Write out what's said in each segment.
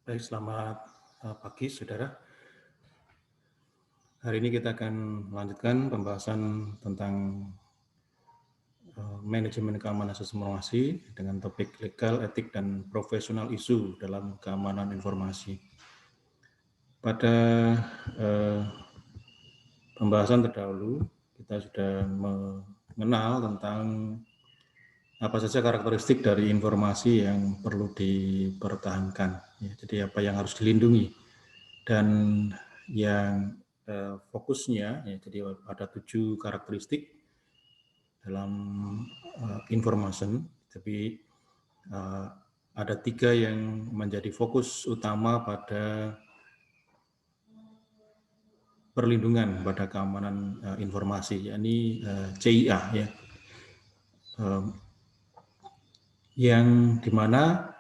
Baik, selamat pagi, saudara. Hari ini kita akan melanjutkan pembahasan tentang manajemen keamanan sistem informasi dengan topik legal, etik, dan profesional isu dalam keamanan informasi. Pada pembahasan terdahulu, kita sudah mengenal tentang apa saja karakteristik dari informasi yang perlu dipertahankan. Ya, jadi apa yang harus dilindungi dan yang fokusnya, ya, jadi ada 7 karakteristik dalam information, tapi ada 3 yang menjadi fokus utama pada perlindungan pada keamanan informasi, yakni CIA, ya, yang dimana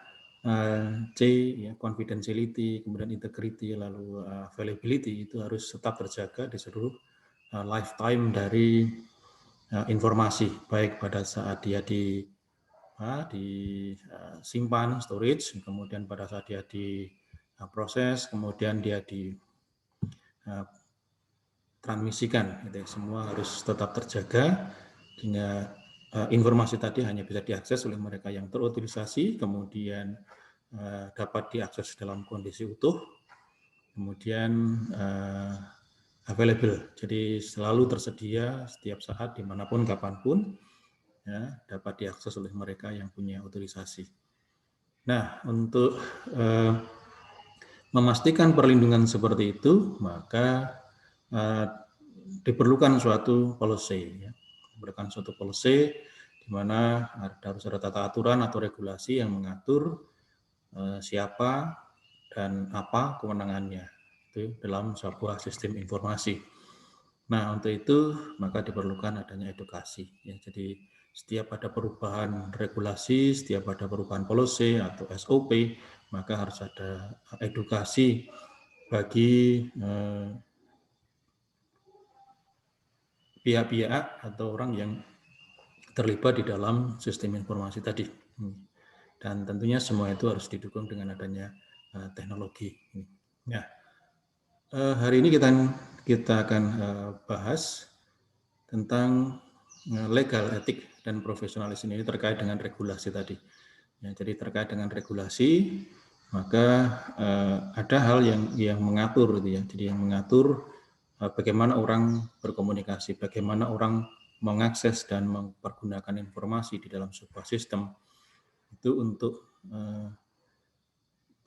C, ya, confidentiality, kemudian integrity, lalu availability itu harus tetap terjaga di seluruh lifetime dari informasi, baik pada saat dia disimpan, storage, kemudian pada saat dia diproses, kemudian dia ditransmisikan, gitu. Semua harus tetap terjaga sehingga informasi tadi hanya bisa diakses oleh mereka yang terotorisasi, kemudian dapat diakses dalam kondisi utuh, kemudian available, jadi selalu tersedia setiap saat, dimanapun, kapanpun, ya, dapat diakses oleh mereka yang punya otorisasi. Nah, untuk memastikan perlindungan seperti itu, maka diperlukan suatu policy, ya. Diperlukan suatu policy di mana harus ada tata aturan atau regulasi yang mengatur siapa dan apa kewenangannya itu dalam sebuah sistem informasi. Nah, untuk itu maka diperlukan adanya edukasi, ya. Jadi setiap ada perubahan regulasi, setiap ada perubahan policy atau SOP, maka harus ada edukasi bagi pihak-pihak atau orang yang terlibat di dalam sistem informasi tadi. Dan tentunya semua itu harus didukung dengan adanya teknologi. Nah, hari ini kita akan bahas tentang legal, etik, dan profesionalisme ini terkait dengan regulasi tadi. Ya, jadi terkait dengan regulasi, maka ada hal yang mengatur, gitu ya. Jadi yang mengatur bagaimana orang berkomunikasi, bagaimana orang mengakses dan mempergunakan informasi di dalam sebuah sistem itu untuk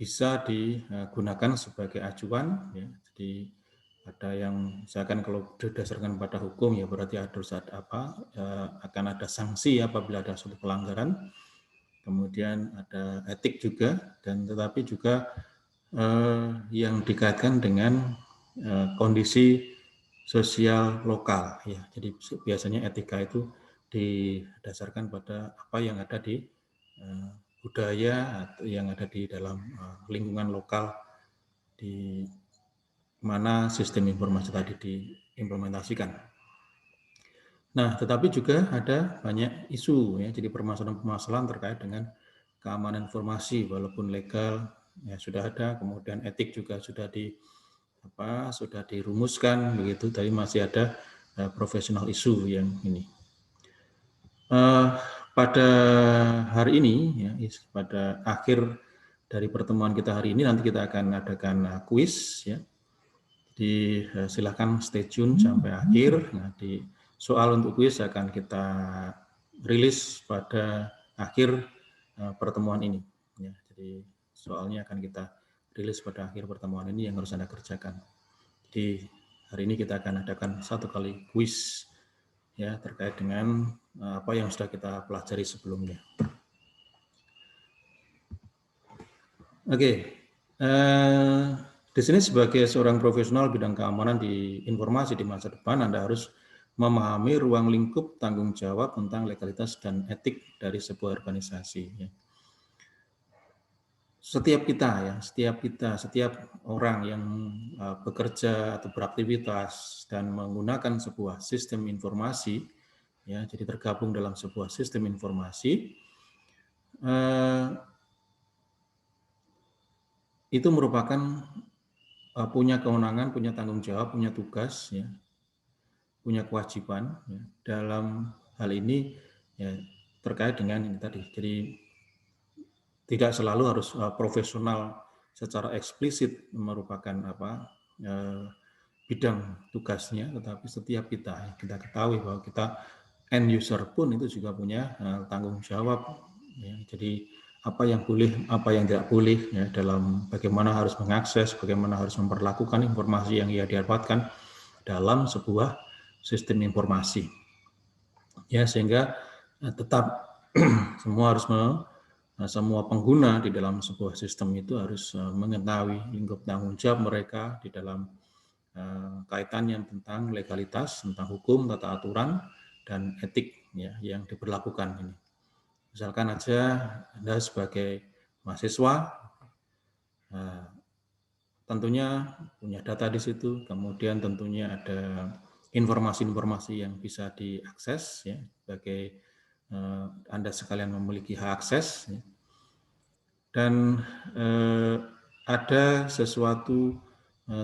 bisa digunakan sebagai acuan, ya. Jadi ada yang misalkan kalau berdasarkan pada hukum, ya berarti harus ada akan ada sanksi apabila ada suatu pelanggaran. Kemudian ada etik juga, dan tetapi juga yang dikaitkan dengan kondisi sosial lokal, ya. Jadi biasanya etika itu didasarkan pada apa yang ada di budaya atau yang ada di dalam lingkungan lokal di mana sistem informasi tadi diimplementasikan. Nah, tetapi juga ada banyak isu, ya, jadi permasalahan-permasalahan terkait dengan keamanan informasi, walaupun legal ya sudah ada, kemudian etik juga sudah dirumuskan begitu, tapi masih ada profesional isu yang ini. Pada hari ini, ya, pada akhir dari pertemuan kita hari ini, nanti kita akan adakan kuis, ya. Jadi silahkan stay tune sampai akhir. Nah, di soal untuk kuis akan kita rilis pada akhir pertemuan ini, ya. Jadi soalnya akan kita rilis pada akhir pertemuan ini yang harus Anda kerjakan. Jadi hari ini kita akan adakan 1 kali kuis, ya, terkait dengan apa yang sudah kita pelajari sebelumnya. Oke, di sini sebagai seorang profesional bidang keamanan di informasi di masa depan, Anda harus memahami ruang lingkup tanggung jawab tentang legalitas dan etik dari sebuah organisasi, ya. Setiap setiap orang yang bekerja atau beraktivitas dan menggunakan sebuah sistem informasi, ya, jadi tergabung dalam sebuah sistem informasi, itu merupakan punya kewenangan, punya tanggung jawab, punya tugas, ya, punya kewajiban, ya, dalam hal ini ya, terkait dengan ini tadi. Jadi tidak selalu harus profesional secara eksplisit merupakan bidang tugasnya, tetapi setiap kita ketahui bahwa kita end user pun itu juga punya tanggung jawab. Ya. Jadi apa yang boleh, apa yang tidak boleh, ya, dalam bagaimana harus mengakses, bagaimana harus memperlakukan informasi yang ia dapatkan dalam sebuah sistem informasi. Ya, sehingga tetap semua harus semua pengguna di dalam sebuah sistem itu harus mengetahui lingkup tanggung jawab mereka di dalam kaitannya tentang legalitas, tentang hukum, tata aturan, dan etik, ya, yang diberlakukan ini. Misalkan aja Anda sebagai mahasiswa tentunya punya data di situ, kemudian tentunya ada informasi-informasi yang bisa diakses, ya, sebagai Anda sekalian memiliki hak akses, ya. Dan ada sesuatu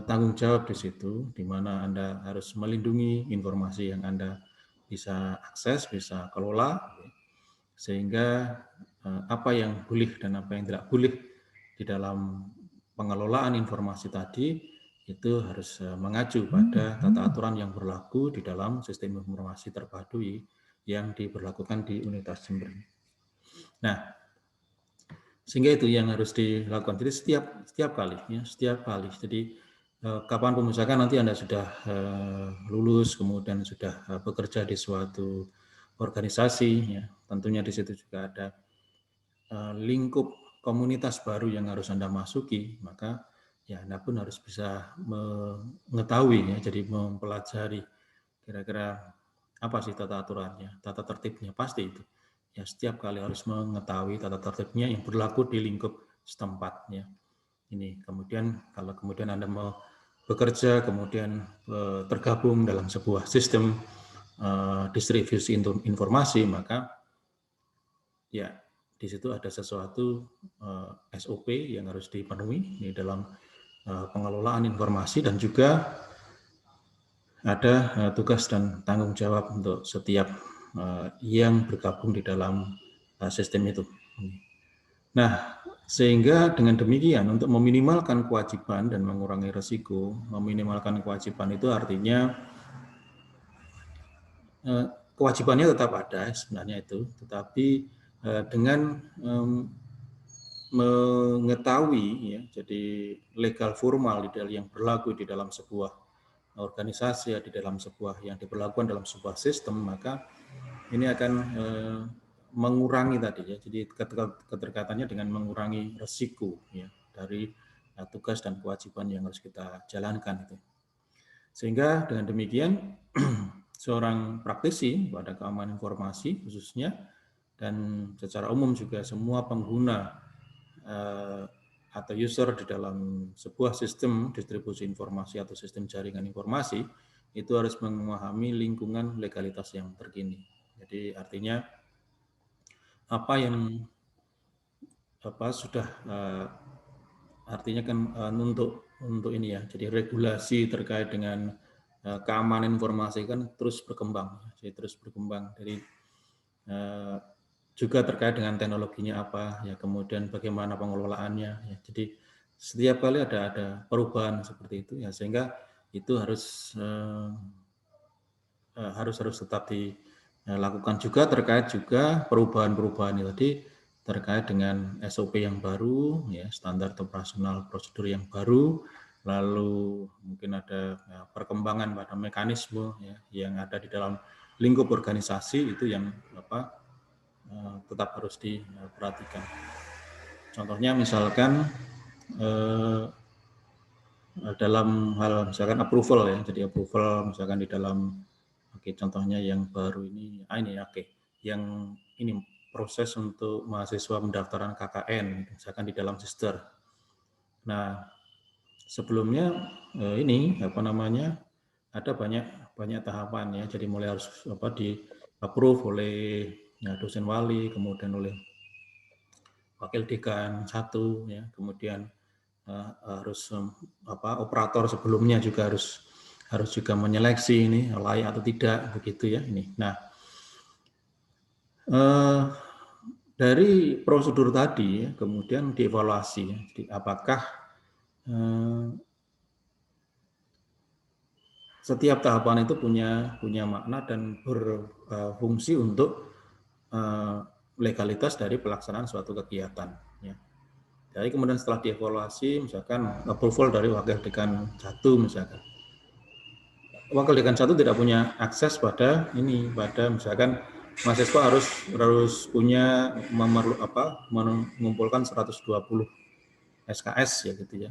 tanggung jawab di situ, di mana Anda harus melindungi informasi yang Anda bisa akses, bisa kelola, ya, sehingga apa yang boleh dan apa yang tidak boleh di dalam pengelolaan informasi tadi itu harus mengacu pada tata aturan yang berlaku di dalam sistem informasi terpadu yang diberlakukan di Universitas Jember. Nah, sehingga itu yang harus dilakukan. Jadi setiap kali, ya, setiap kali. Jadi kapan misalkan nanti Anda sudah lulus, kemudian sudah bekerja di suatu organisasi, ya, tentunya di situ juga ada lingkup komunitas baru yang harus Anda masuki, maka ya Anda pun harus bisa mengetahui, ya, jadi mempelajari kira-kira apa sih tata aturannya, tata tertibnya, pasti itu. Ya, setiap kali harus mengetahui tata tertibnya yang berlaku di lingkup setempatnya. Ini kemudian kalau kemudian Anda mau bekerja, kemudian tergabung dalam sebuah sistem distribusi informasi, maka ya di situ ada sesuatu SOP yang harus dipenuhi di dalam pengelolaan informasi, dan juga ada tugas dan tanggung jawab untuk setiap yang bergabung di dalam sistem itu. Nah, sehingga dengan demikian untuk meminimalkan kewajiban dan mengurangi risiko, meminimalkan kewajiban itu artinya kewajibannya tetap ada sebenarnya itu, tetapi dengan mengetahui, ya, jadi legal formal yang berlaku di dalam sebuah organisasi, ya, di dalam sebuah yang diberlakukan dalam sebuah sistem, maka ini akan mengurangi tadi, ya, jadi keterkaitannya dengan mengurangi risiko, ya, dari tugas dan kewajiban yang harus kita jalankan itu. Sehingga dengan demikian seorang praktisi pada keamanan informasi khususnya, dan secara umum juga semua pengguna atau user di dalam sebuah sistem distribusi informasi atau sistem jaringan informasi itu harus memahami lingkungan legalitas yang terkini. Jadi artinya apa yang sudah artinya kan untuk ini, ya, jadi regulasi terkait dengan keamanan informasi kan terus berkembang, jadi terus berkembang. Jadi juga terkait dengan teknologinya apa, ya, kemudian bagaimana pengelolaannya, ya. Jadi setiap kali ada perubahan seperti itu, ya, sehingga itu harus tetap dilakukan juga terkait juga perubahan-perubahan itu tadi, terkait dengan SOP yang baru, ya, standar operasional prosedur yang baru, lalu mungkin ada perkembangan pada mekanisme, ya, yang ada di dalam lingkup organisasi itu yang tetap harus diperhatikan. Contohnya misalkan dalam hal misalkan approval, ya, jadi approval misalkan di dalam contohnya yang baru ini yang ini proses untuk mahasiswa pendaftaran KKN misalkan di dalam Sister. Nah, sebelumnya ini ada banyak tahapan, ya, jadi mulai harus di approve oleh dosen wali, kemudian oleh wakil dekan 1, ya, kemudian operator sebelumnya juga harus juga menyeleksi ini layak atau tidak, begitu ya ini. Nah, dari prosedur tadi kemudian dievaluasi, jadi apakah setiap tahapan itu punya makna dan berfungsi untuk legalitas dari pelaksanaan suatu kegiatan. Ya. Jadi kemudian setelah dievaluasi, misalkan approval dari wakil dekan 1 misalkan. Wakil dekan 1 tidak punya akses pada misalkan mahasiswa harus punya mengumpulkan 120 SKS ya gitu ya.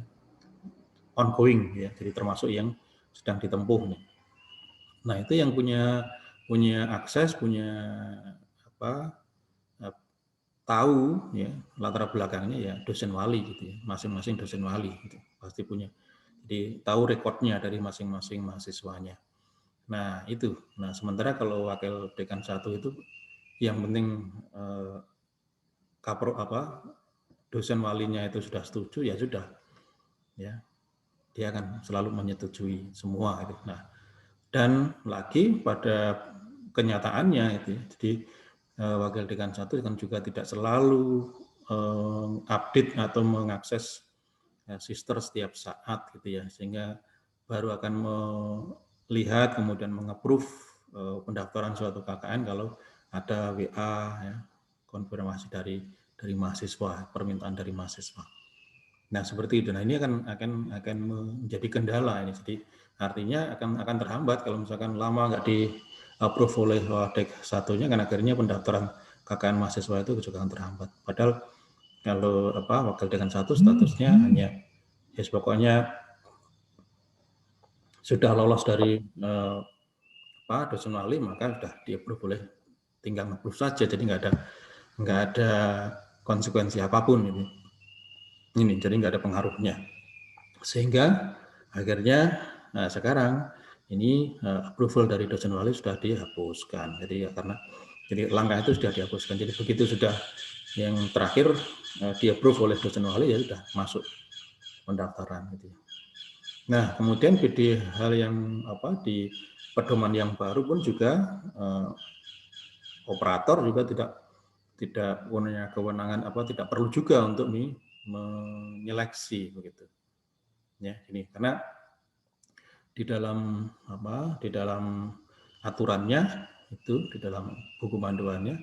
Ongoing ya, jadi termasuk yang sedang ditempuh nih. Nah, itu yang punya akses, punya tahu ya latar belakangnya ya dosen wali gitu ya, masing-masing dosen wali gitu pasti punya, jadi tahu rekodnya dari masing-masing mahasiswanya. Nah itu, sementara kalau wakil dekan 1 itu yang penting dosen walinya itu sudah setuju ya sudah ya, dia akan selalu menyetujui semua gitu. Nah, dan lagi pada kenyataannya itu ya, jadi wakil dekan 1 kan juga tidak selalu update atau mengakses sister setiap saat gitu ya, sehingga baru akan melihat kemudian mengapprove pendaftaran suatu KKN kalau ada WA ya, konfirmasi dari mahasiswa, permintaan dari mahasiswa. Nah seperti itu. Nah ini akan menjadi kendala ini. Jadi artinya akan terhambat kalau misalkan lama nggak di approve oleh Wadek satunya, kan akhirnya pendaftaran KKN mahasiswa itu juga akan terhambat. Padahal kalau wakil dekan 1 statusnya hanya pokoknya sudah lolos dari dosen wali, maka sudah di-approve boleh, tinggal nge-approve saja. Jadi nggak ada konsekuensi apapun ini. Jadi nggak ada pengaruhnya. Sehingga akhirnya sekarang ini approval dari dosen wali sudah dihapuskan. Jadi jadi langkah itu sudah dihapuskan. Jadi begitu sudah yang terakhir di-approve oleh dosen wali ya sudah masuk pendaftaran gitu. Nah, kemudian di hal yang di pedoman yang baru pun juga operator juga tidak punya kewenangan tidak perlu juga untuk menyeleksi begitu. Ya, ini karena di dalam aturannya itu, di dalam buku panduannya,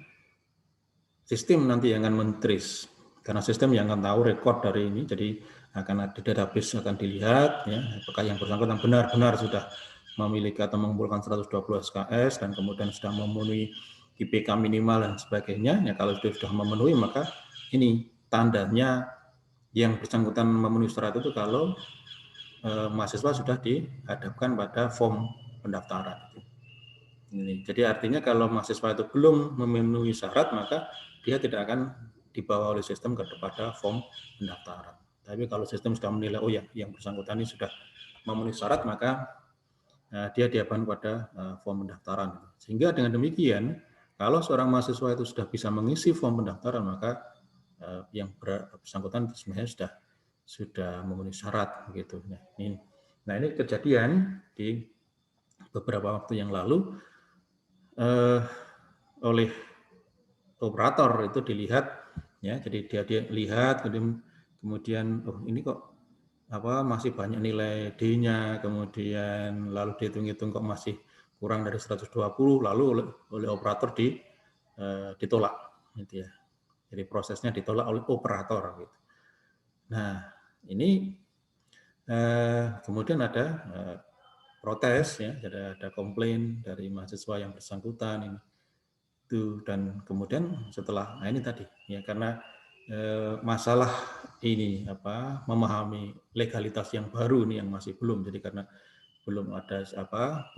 sistem nanti yang akan men-trace, karena sistem yang akan tahu rekod dari ini, jadi akan di database akan dilihat ya apakah yang bersangkutan benar-benar sudah memiliki atau mengumpulkan 120 SKS dan kemudian sudah memenuhi IPK minimal dan sebagainya. Ya kalau sudah memenuhi, maka ini tandanya yang bersangkutan memenuhi syarat itu kalau mahasiswa sudah dihadapkan pada form pendaftaran. Jadi artinya kalau mahasiswa itu belum memenuhi syarat, maka dia tidak akan dibawa oleh sistem kepada form pendaftaran. Tapi kalau sistem sudah menilai, oh ya, yang bersangkutan ini sudah memenuhi syarat, maka dia dihadapkan pada form pendaftaran. Sehingga dengan demikian, kalau seorang mahasiswa itu sudah bisa mengisi form pendaftaran, maka yang bersangkutan sebenarnya sudah memenuhi syarat begitu. Nah ini kejadian di beberapa waktu yang lalu oleh operator itu dilihat ya, jadi dia lihat kemudian oh ini kok masih banyak nilai D-nya, kemudian lalu dihitung-hitung kok masih kurang dari 120, lalu oleh operator ditolak gitu ya. Jadi prosesnya ditolak oleh operator gitu. Nah, ini kemudian ada protes ya, ada komplain dari mahasiswa yang bersangkutan ini. Dan kemudian setelah ini tadi ya, karena masalah ini memahami legalitas yang baru ini yang masih belum, jadi karena belum ada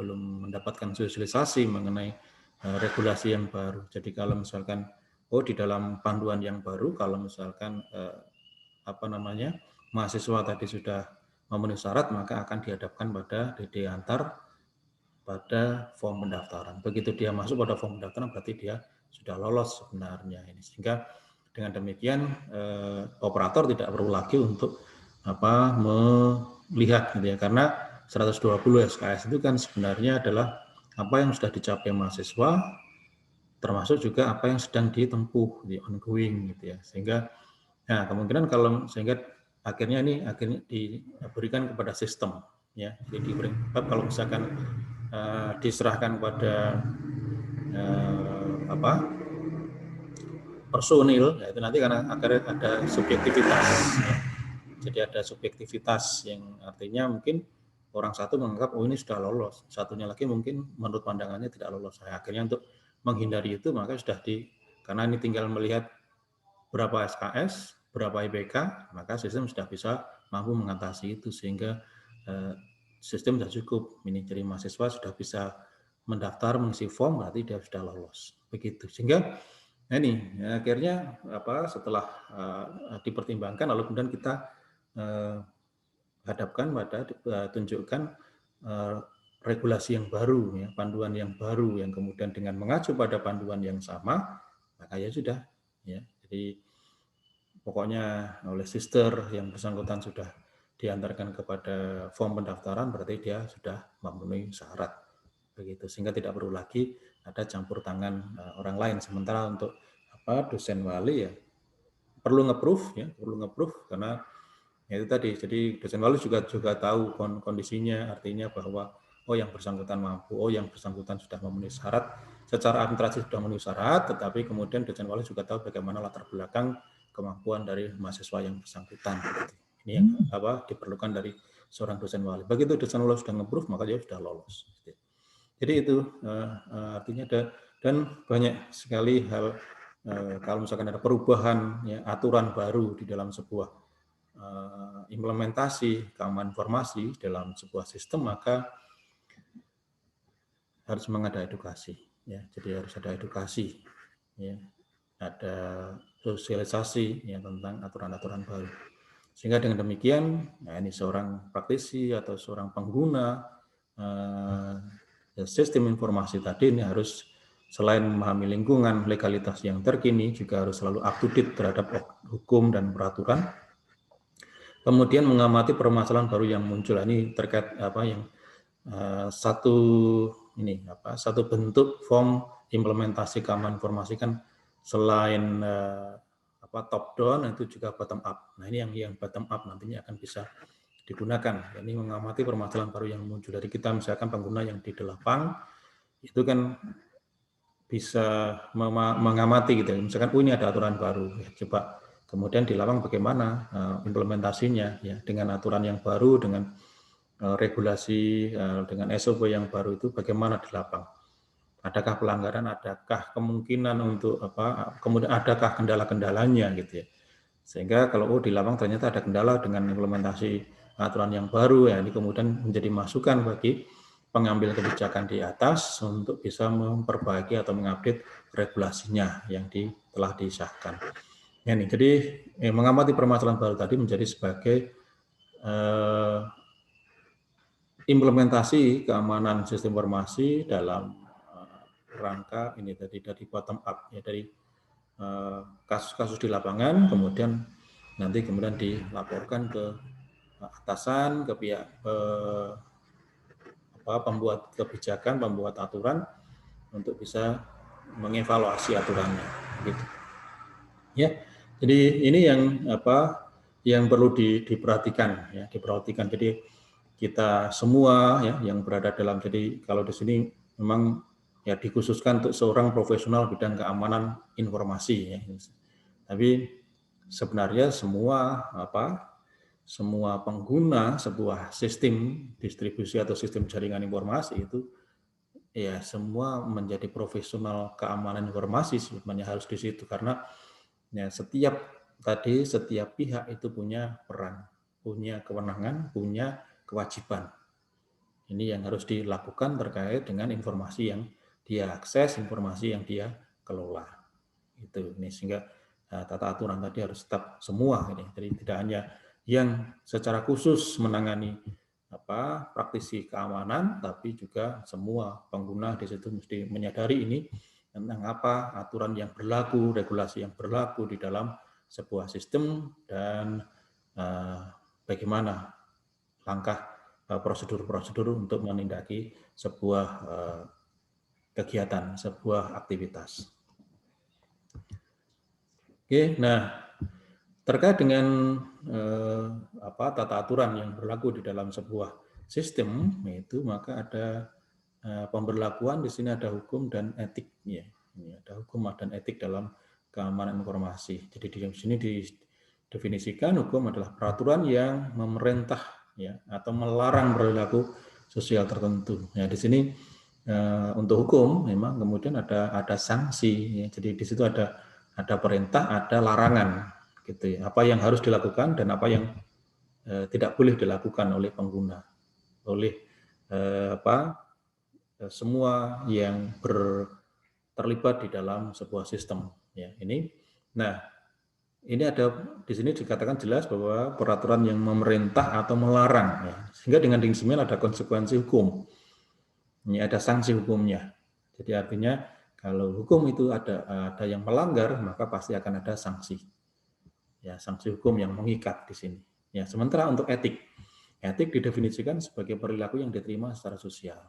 belum mendapatkan sosialisasi mengenai regulasi yang baru. Jadi kalau misalkan di dalam panduan yang baru, kalau misalkan mahasiswa tadi sudah memenuhi syarat, maka akan dihadapkan pada DD antar pada form pendaftaran. Begitu dia masuk pada form pendaftaran, berarti dia sudah lolos sebenarnya ini. Sehingga dengan demikian operator tidak perlu lagi untuk melihat gitu ya, karena 120 SKS itu kan sebenarnya adalah apa yang sudah dicapai mahasiswa, termasuk juga apa yang sedang ditempuh di ongoing gitu ya, sehingga nah kemungkinan sehingga akhirnya diberikan kepada sistem ya, jadi kalau misalkan diserahkan kepada personil ya, itu nanti karena akhirnya ada subjektivitas ya. Jadi ada subjektivitas yang artinya mungkin orang satu menganggap ini sudah lolos, satunya lagi mungkin menurut pandangannya tidak lolos. Nah, akhirnya untuk menghindari itu maka karena ini tinggal melihat berapa SKS, berapa IPK, maka sistem sudah bisa mampu mengatasi itu sehingga sistem sudah cukup. Ini jadi mahasiswa sudah bisa mendaftar mengisi form berarti dia sudah lolos. Begitu. Sehingga akhirnya setelah dipertimbangkan lalu kemudian kita hadapkan pada tunjukkan regulasi yang baru ya, panduan yang baru yang kemudian dengan mengacu pada panduan yang sama maka ya sudah ya. Jadi pokoknya oleh sister yang bersangkutan sudah diantarkan kepada form pendaftaran berarti dia sudah memenuhi syarat begitu, sehingga tidak perlu lagi ada campur tangan orang lain. Sementara untuk dosen wali ya perlu nge-proof karena ya itu tadi, jadi dosen wali juga tahu kondisinya, artinya bahwa yang bersangkutan mampu, yang bersangkutan sudah memenuhi syarat, secara administrasi sudah memenuhi syarat, tetapi kemudian dosen wali juga tahu bagaimana latar belakang kemampuan dari mahasiswa yang bersangkutan. Ini yang diperlukan dari seorang dosen wali. Begitu dosen wali sudah nge-proof, maka dia sudah lolos. Jadi itu artinya dan banyak sekali hal kalau misalkan ada perubahan ya, aturan baru di dalam sebuah implementasi keamanan informasi dalam sebuah sistem, maka harus mengada edukasi ya. Jadi harus ada edukasi ya, ada sosialisasi ya tentang aturan-aturan baru, sehingga dengan demikian ini seorang praktisi atau seorang pengguna sistem informasi tadi ini harus selain memahami lingkungan, legalitas yang terkini, juga harus selalu up to date terhadap hukum dan peraturan. Kemudian mengamati permasalahan baru yang muncul. Ini terkait satu bentuk form implementasi keamanan informasi kan selain top down itu juga bottom up. Nah ini yang bottom up nantinya akan bisa digunakan. Ini mengamati permasalahan baru yang muncul dari kita, misalkan pengguna yang di lapang itu kan bisa mengamati gitu. Misalkan ini ada aturan baru, ya, coba kemudian di lapang bagaimana implementasinya ya, dengan aturan yang baru, dengan regulasi, dengan SOP yang baru itu bagaimana di lapang. Adakah pelanggaran, adakah kemungkinan untuk kemudian adakah kendala-kendalanya gitu ya. Sehingga kalau di lapang ternyata ada kendala dengan implementasi aturan yang baru ya, ini kemudian menjadi masukan bagi pengambil kebijakan di atas untuk bisa memperbaiki atau mengupdate regulasinya yang telah disahkan. Ya, nih, jadi mengamati permasalahan baru tadi menjadi sebagai implementasi keamanan sistem informasi dalam rangka ini tadi dari bottom up ya, dari kasus-kasus di lapangan, kemudian dilaporkan ke atasan, ke pihak pembuat kebijakan, pembuat aturan untuk bisa mengevaluasi aturannya, gitu. Ya, jadi ini yang perlu diperhatikan ya, diperhatikan. Jadi kita semua ya yang berada dalam, jadi kalau di sini memang ya dikhususkan untuk seorang profesional bidang keamanan informasi ya. Tapi sebenarnya semua pengguna sebuah sistem distribusi atau sistem jaringan informasi itu ya semua menjadi profesional keamanan informasi sebenarnya harus di situ, karena ya setiap pihak itu punya peran, punya kewenangan, punya kewajiban. Ini yang harus dilakukan terkait dengan informasi yang dia akses, informasi yang dia kelola. Itu ini sehingga tata aturan tadi harus tetap semua ini. Jadi tidak hanya yang secara khusus menangani praktisi keamanan, tapi juga semua pengguna di situ mesti menyadari ini tentang apa aturan yang berlaku, regulasi yang berlaku di dalam sebuah sistem, dan bagaimana langkah prosedur-prosedur untuk menindaki sebuah kegiatan, sebuah aktivitas. Oke, nah terkait dengan tata aturan yang berlaku di dalam sebuah sistem, yaitu maka ada pemberlakuan di sini ada hukum dan etik, ya. Ini ada hukum dan etik dalam keamanan informasi. Jadi di sini didefinisikan hukum adalah peraturan yang memerintah, ya, atau melarang perilaku sosial tertentu. Ya, di sini untuk hukum memang kemudian ada sanksi, ya. Jadi di situ ada perintah, ada larangan, gitu ya. Apa yang harus dilakukan dan apa yang tidak boleh dilakukan oleh pengguna, oleh semua yang terlibat di dalam sebuah sistem. Ya, ini. Nah, ini ada di sini dikatakan jelas bahwa peraturan yang memerintah atau melarang, ya. Sehingga dengan demikian ada konsekuensi hukum. Ini ada sanksi hukumnya. Jadi artinya kalau hukum itu ada yang melanggar, maka pasti akan ada sanksi. Ya, sanksi hukum yang mengikat di sini. Ya, sementara untuk etik didefinisikan sebagai perilaku yang diterima secara sosial.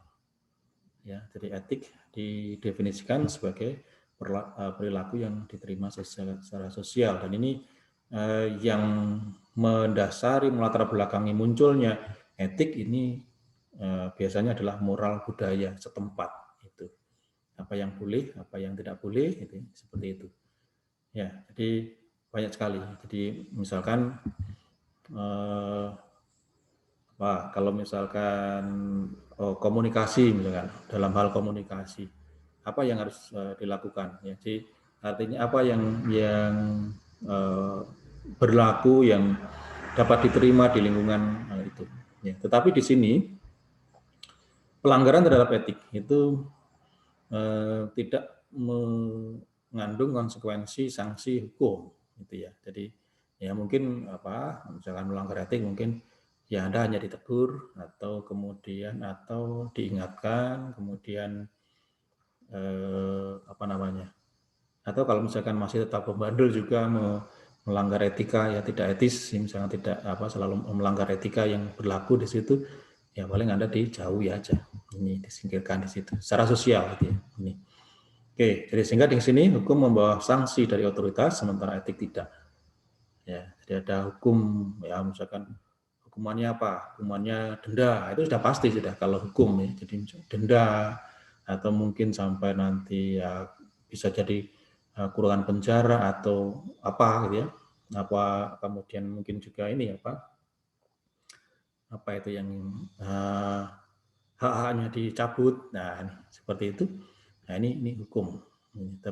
Ya, jadi etik didefinisikan sebagai perilaku yang diterima secara sosial, dan ini yang mendasari melatar belakangi munculnya etik ini biasanya adalah moral budaya setempat, itu apa yang boleh, apa yang tidak boleh, itu seperti itu. Ya, jadi banyak sekali. Jadi misalkan kalau misalkan komunikasi, misalkan dalam hal komunikasi, apa yang harus dilakukan? Ya, jadi artinya apa yang berlaku, yang dapat diterima di lingkungan itu. Ya, tetapi di sini pelanggaran terhadap etik itu tidak mengandung konsekuensi sanksi hukum, gitu ya. Jadi ya mungkin misalkan melanggar etik, mungkin ya Anda hanya ditegur atau kemudian diingatkan, kemudian atau kalau misalkan masih tetap membandel juga melanggar etika, ya tidak etis, misalnya tidak selalu melanggar etika yang berlaku di situ, ya paling Anda dijauhi aja, ini disingkirkan di situ secara sosial, gitu ya. Ini. Oke, jadi sehingga di sini hukum membawa sanksi dari otoritas, sementara etik tidak. Ya, jadi ada hukum, ya misalkan hukumannya apa? Hukumannya denda, itu sudah pasti sudah kalau hukum, ya. Jadi denda atau mungkin sampai nanti ya bisa jadi kurungan penjara atau apa, gitu ya. Apa kemudian mungkin juga ini apa itu yang hak-haknya dicabut. Nah, ini, seperti itu. Nah, ini hukum.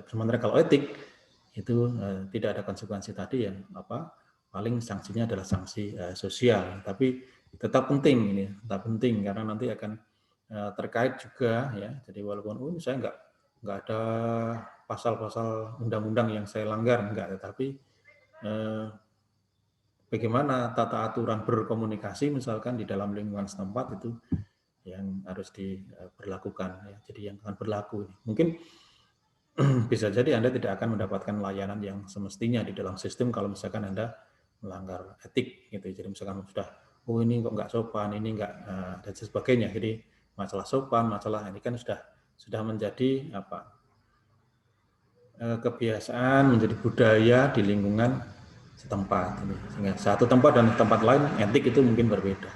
Sementara kalau etik itu tidak ada konsekuensi tadi, ya paling sanksinya adalah sanksi sosial, tapi tetap penting, ini tetap penting karena nanti akan terkait juga, ya. Jadi walaupun saya nggak ada pasal-pasal undang-undang yang saya langgar, enggak, tetapi bagaimana tata aturan berkomunikasi misalkan di dalam lingkungan setempat itu yang harus diberlakukan, ya. Jadi yang akan berlaku mungkin bisa jadi Anda tidak akan mendapatkan layanan yang semestinya di dalam sistem kalau misalkan Anda melanggar etik, gitu. Jadi misalkan sudah ini kok nggak sopan, ini nggak dan sebagainya. Jadi masalah sopan, masalah ini kan sudah menjadi kebiasaan, menjadi budaya di lingkungan setempat. Sehingga satu tempat dan tempat lain etik itu mungkin berbeda.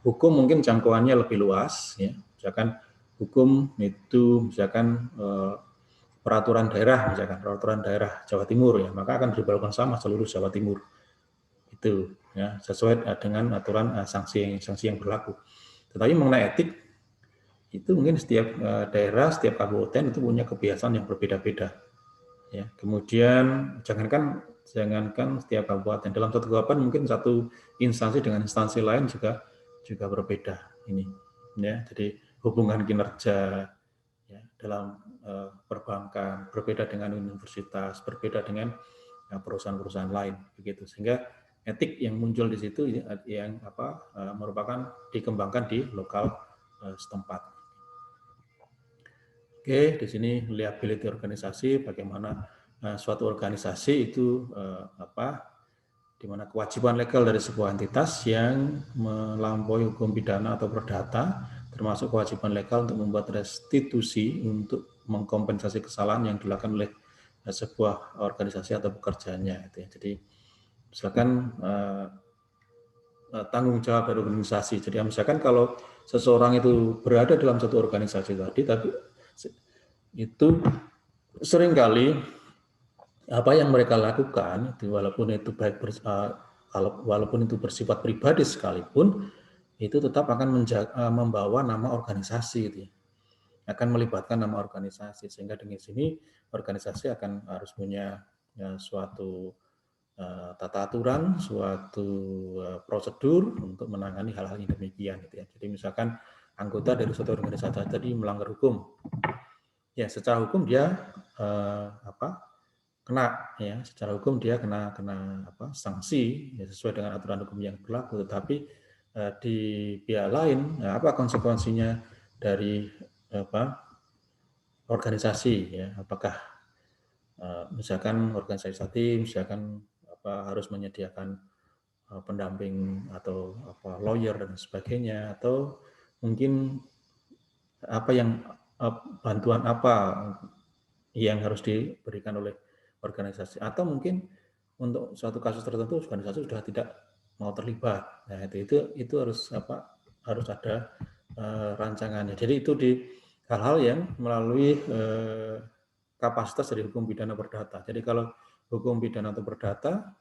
Hukum mungkin jangkauannya lebih luas, ya. Misalkan hukum itu misalkan peraturan daerah Jawa Timur, ya, maka akan diberlakukan sama seluruh Jawa Timur, itu, ya, sesuai dengan aturan sanksi yang berlaku. Tetapi mengenai etik itu mungkin setiap daerah, setiap kabupaten itu punya kebiasaan yang berbeda-beda, ya. Kemudian jangankan setiap kabupaten, dalam satu kabupaten mungkin satu instansi dengan instansi lain juga berbeda, ini, ya. Jadi hubungan kinerja, ya, dalam perbankan berbeda dengan universitas, berbeda dengan perusahaan-perusahaan lain, begitu. Sehingga etik yang muncul di situ yang merupakan dikembangkan di lokal setempat. Oke, di sini liability organisasi, bagaimana suatu organisasi itu di mana kewajiban legal dari sebuah entitas yang melampaui hukum pidana atau perdata, termasuk kewajiban legal untuk membuat restitusi untuk mengkompensasi kesalahan yang dilakukan oleh sebuah organisasi atau pekerjaannya. Jadi misalkan tanggung jawab dari organisasi. Jadi misalkan kalau seseorang itu berada dalam satu organisasi tadi, tapi itu seringkali apa yang mereka lakukan itu walaupun itu walaupun itu bersifat pribadi sekalipun itu tetap akan membawa nama organisasi itu, akan melibatkan nama organisasi, sehingga dengan sini organisasi akan harus punya suatu tata aturan, suatu prosedur untuk menangani hal-hal yang demikian gitu ya. Jadi misalkan anggota dari suatu organisasi tadi melanggar hukum, ya secara hukum dia kena ya, secara hukum dia kena sanksi ya, sesuai dengan aturan hukum yang berlaku. Tetapi di pihak lain, apa konsekuensinya dari organisasi ya? Apakah misalkan organisasi tadi misalkan harus menyediakan pendamping atau lawyer dan sebagainya, atau mungkin bantuan apa yang harus diberikan oleh organisasi, atau mungkin untuk suatu kasus tertentu organisasi sudah tidak mau terlibat. Nah, itu harus ada rancangannya. Jadi itu di hal-hal yang melalui kapasitas dari hukum pidana perdata. Jadi kalau hukum pidana atau perdata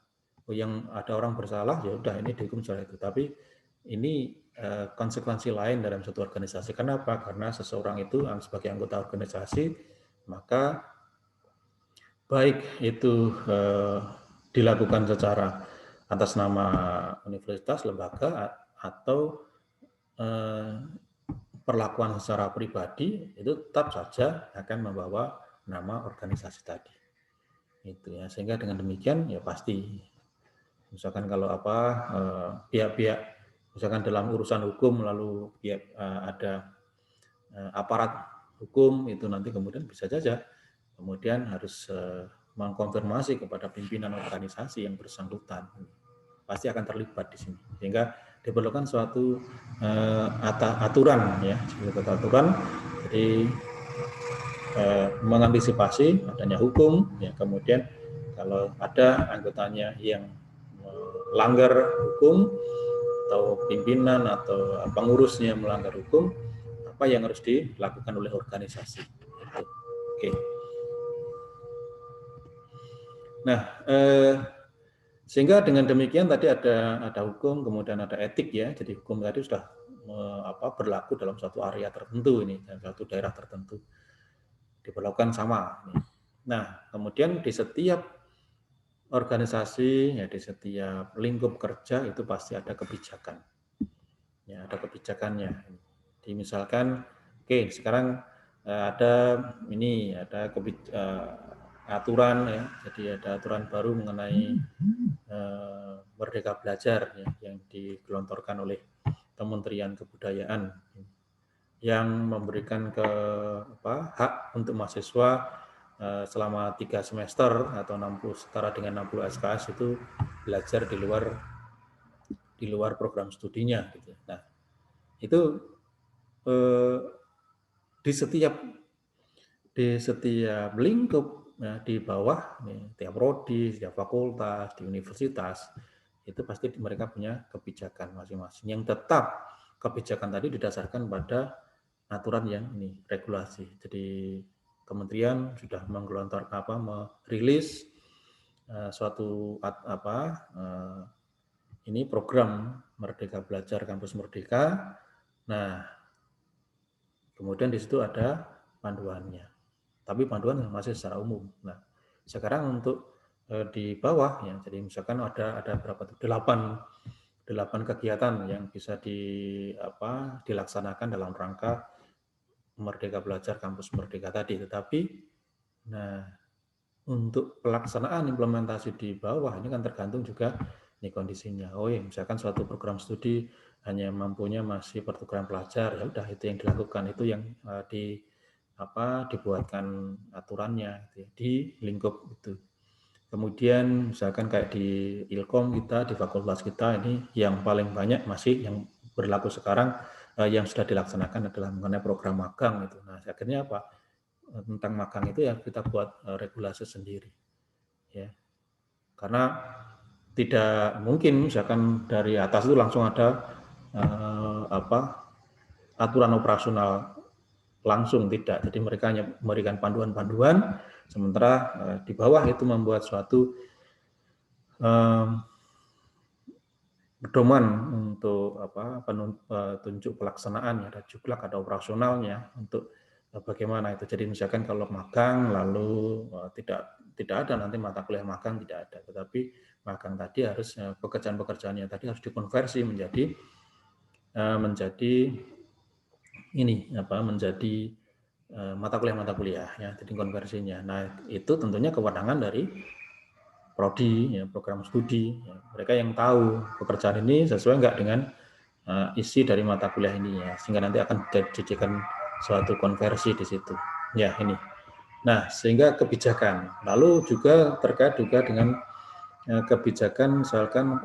yang ada orang bersalah, ya udah ini dihukum secara itu. Tapi ini konsekuensi lain dalam satu organisasi. Kenapa? Karena seseorang itu sebagai anggota organisasi, maka baik itu dilakukan secara atas nama universitas, lembaga, atau perlakuan secara pribadi, itu tetap saja akan membawa nama organisasi tadi. Itu ya, sehingga dengan demikian ya pasti, misalkan kalau pihak-pihak, misalkan dalam urusan hukum lalu ada aparat hukum itu nanti kemudian bisa saja kemudian harus mengkonfirmasi kepada pimpinan organisasi yang bersangkutan, pasti akan terlibat di sini, sehingga diperlukan suatu aturan ya, suatu aturan. Jadi mengantisipasi adanya hukum ya, kemudian kalau ada anggotanya yang melanggar hukum atau pimpinan atau pengurusnya melanggar hukum, apa yang harus dilakukan oleh organisasi. Oke. Nah, sehingga dengan demikian tadi ada hukum, kemudian ada etik ya. Jadi hukum tadi sudah berlaku dalam suatu area tertentu ini, dalam suatu daerah tertentu diberlakukan sama. Nah, kemudian di setiap organisasi ya, di setiap lingkup kerja itu pasti ada kebijakan. Ya, ada kebijakannya. Jadi misalkan, oke, sekarang ada aturan ya, jadi ada aturan baru mengenai Merdeka Belajar ya, yang digelontorkan oleh Kementerian Kebudayaan yang memberikan hak untuk mahasiswa selama 3 semester atau 60 setara dengan 60 SKS itu belajar di luar program studinya gitu. Nah, itu di setiap lingkup ya, di bawah tiap prodi, setiap fakultas, di universitas itu pasti mereka punya kebijakan masing-masing yang tetap kebijakan tadi didasarkan pada aturan yang regulasi. Jadi kementerian sudah menggelontorkan merilis suatu ini program Merdeka Belajar Kampus Merdeka. Nah, kemudian di situ ada panduannya. Tapi panduan masih secara umum. Nah, sekarang untuk di bawah ya, jadi misalkan ada berapa tuh? 8 kegiatan yang bisa dilaksanakan dalam rangka Merdeka Belajar Kampus Merdeka tadi. Tetapi nah, untuk pelaksanaan implementasi di bawah ini kan tergantung juga ini kondisinya. Oh ya, misalkan suatu program studi hanya mampunya masih pertukaran pelajar, ya udah itu yang dilakukan, itu yang dibuatkan aturannya gitu ya, di lingkup itu. Kemudian misalkan kayak di Ilkom kita, di fakultas kita ini yang paling banyak masih yang berlaku sekarang yang sudah dilaksanakan adalah mengenai program magang itu. Nah, akhirnya apa? Tentang magang itu ya kita buat regulasi sendiri. Ya. Karena tidak mungkin misalkan dari atas itu langsung ada aturan operasional langsung, tidak. Jadi mereka hanya memberikan panduan-panduan, sementara di bawah itu membuat suatu pedoman untuk petunjuk pelaksanaan, ada juklak, ada operasionalnya untuk bagaimana itu. Jadi misalkan kalau magang lalu tidak ada nanti mata kuliah magang, tidak ada, tetapi magang tadi harus pekerjaan-pekerjaannya tadi harus dikonversi menjadi mata kuliah ya, jadi konversinya. Nah, itu tentunya kewenangan dari prodi, ya, program studi. Ya. Mereka yang tahu pekerjaan ini sesuai enggak dengan isi dari mata kuliah ini, ya, sehingga nanti akan dijadikan suatu konversi di situ. Ya, ini. Nah, sehingga kebijakan. Lalu juga terkait juga dengan kebijakan, misalkan,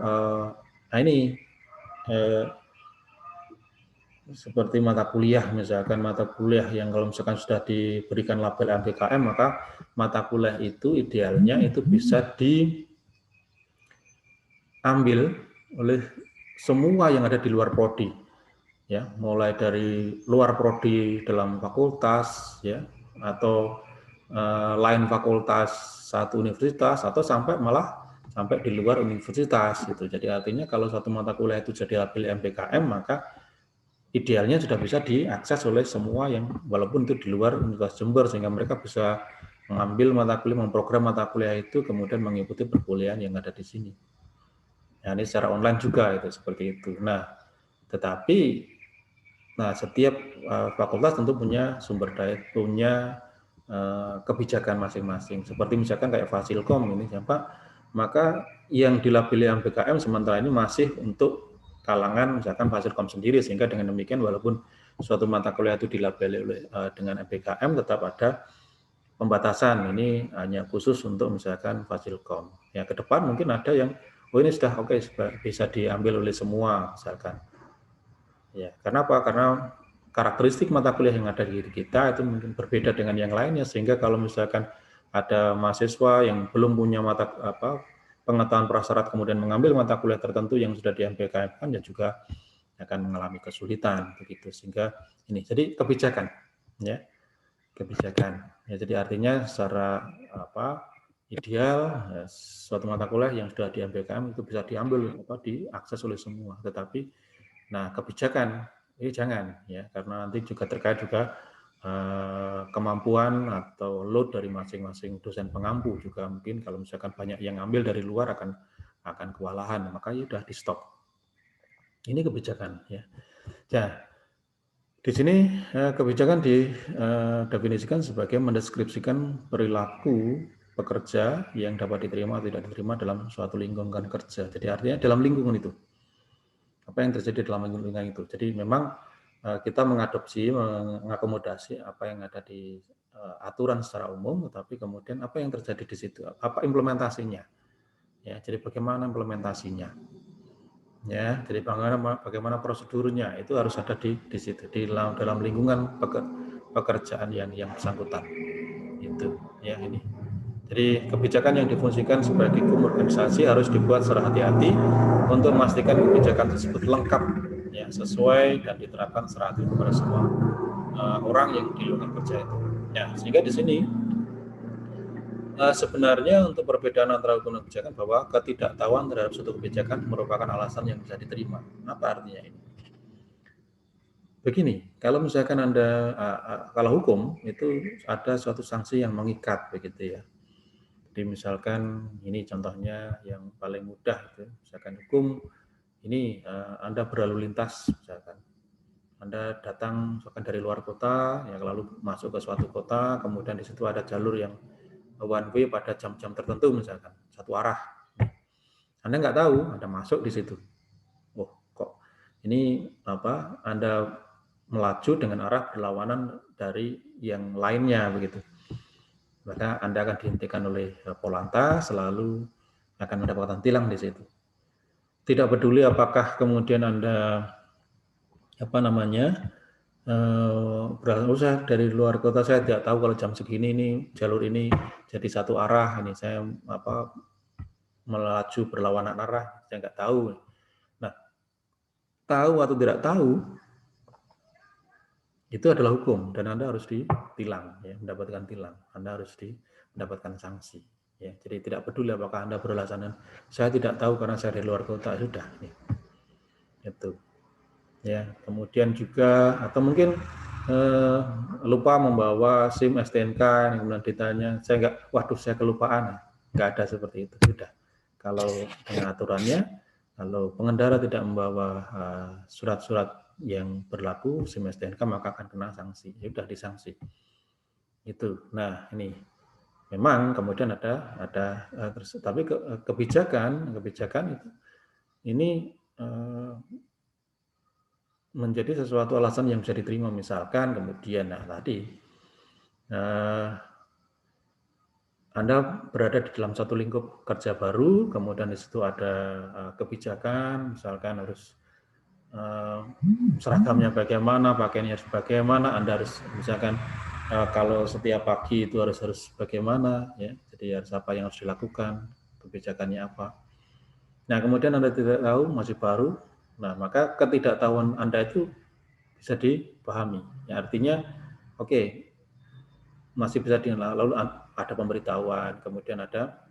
seperti mata kuliah, misalkan mata kuliah yang kalau misalkan sudah diberikan label MBKM, maka mata kuliah itu idealnya itu bisa diambil oleh semua yang ada di luar prodi, ya, mulai dari luar prodi dalam fakultas, ya, atau lain fakultas satu universitas, atau sampai di luar universitas gitu. Jadi artinya kalau satu mata kuliah itu jadi label MBKM, maka idealnya sudah bisa diakses oleh semua yang walaupun itu di luar Universitas Jember, sehingga mereka bisa mengambil mata kuliah, memprogram mata kuliah itu, kemudian mengikuti perkuliahan yang ada di sini. Nah, ini secara online juga itu seperti itu. Nah, tetapi setiap fakultas tentu punya sumber daya, punya kebijakan masing-masing. Seperti misalkan kayak Fasilkom ini, maka yang dilabeli MBKM sementara ini masih untuk kalangan misalkan Fasilkom sendiri, sehingga dengan demikian walaupun suatu mata kuliah itu dilabeli dengan MBKM, tetap ada pembatasan, ini hanya khusus untuk misalkan Fasilkom. Ya, ke depan mungkin ada yang ini sudah oke, bisa diambil oleh semua misalkan. Ya, kenapa? Karena karakteristik mata kuliah yang ada di kita itu mungkin berbeda dengan yang lainnya, sehingga kalau misalkan ada mahasiswa yang belum punya pengetahuan prasyarat kemudian mengambil mata kuliah tertentu yang sudah di MBKM, kan ya juga akan mengalami kesulitan begitu. Sehingga ini jadi kebijakan, ya, kebijakan. Ya, jadi artinya secara ideal, ya, suatu mata kuliah yang sudah di MBKM itu bisa diambil diakses oleh semua, tetapi kebijakan ini jangan, ya, karena nanti juga terkait juga kemampuan atau load dari masing-masing dosen pengampu juga, mungkin kalau misalkan banyak yang ambil dari luar akan kewalahan, maka ya sudah di stop. Ini kebijakan, ya. Nah, di sini kebijakan didefinisikan sebagai mendeskripsikan perilaku pekerja yang dapat diterima atau tidak diterima dalam suatu lingkungan kerja. Jadi artinya dalam lingkungan itu, apa yang terjadi dalam lingkungan itu. Jadi memang kita mengadopsi, mengakomodasi apa yang ada di aturan secara umum, tetapi kemudian apa yang terjadi di situ, apa implementasinya. Ya, jadi bagaimana implementasinya. Ya, jadi bagaimana prosedurnya itu harus ada di situ, di dalam lingkungan pekerjaan yang bersangkutan. Itu, ya, ini. Jadi kebijakan yang difungsikan sebagai hukum organisasi harus dibuat secara hati-hati untuk memastikan kebijakan tersebut lengkap, ya, sesuai dan diterapkan secara adil kepada semua orang yang di lingkungan kerja itu. Ya, sehingga di sini sebenarnya untuk perbedaan antara hukum dan kebijakan bahwa ketidaktahuan terhadap suatu kebijakan merupakan alasan yang bisa diterima. Apa artinya ini? Begini, kalau misalkan kalau hukum itu ada suatu sanksi yang mengikat begitu, ya. Jadi misalkan ini contohnya yang paling mudah itu, misalkan hukum ini Anda berlalu lintas, misalkan Anda datang misalkan dari luar kota, ya, lalu masuk ke suatu kota, kemudian di situ ada jalur yang one way pada jam-jam tertentu, misalkan satu arah. Anda nggak tahu, Anda masuk di situ. Oh, kok ini Anda melaju dengan arah berlawanan dari yang lainnya begitu. maka Anda akan dihentikan oleh Polantas, selalu akan mendapatkan tilang di situ. Tidak peduli apakah kemudian Anda saya dari luar kota, saya tidak tahu kalau jam segini ini jalur ini jadi satu arah, ini saya melaju berlawanan arah, saya nggak tahu. Nah, tahu atau tidak tahu itu adalah hukum dan Anda harus ditilang, ya, mendapatkan tilang. Anda harus mendapatkan sanksi. Ya, jadi tidak peduli apakah Anda beralasan saya tidak tahu karena saya dari luar kota, sudah. Ya. Itu. Ya, kemudian juga atau mungkin lupa membawa SIM STNK, kemudian ditanya, saya kelupaan, nggak ada seperti itu, sudah. Kalau dengan aturannya, kalau pengendara tidak membawa surat-surat yang berlaku SIM STNK, maka akan kena sanksi. Ya sudah disanksi. Itu. Nah, ini memang kemudian ada tapi kebijakan itu ini menjadi sesuatu alasan yang bisa diterima, misalkan kemudian Anda berada di dalam satu lingkup kerja baru, kemudian di situ ada kebijakan, misalkan harus seragamnya bagaimana, pakaiannya bagaimana, Anda harus misalkan kalau setiap pagi itu harus bagaimana, ya, jadi harus apa yang harus dilakukan, kebijakannya apa. Nah, kemudian Anda tidak tahu, masih baru, nah maka ketidaktahuan Anda itu bisa dipahami. Ya, artinya, oke, masih bisa lalu ada pemberitahuan, kemudian ada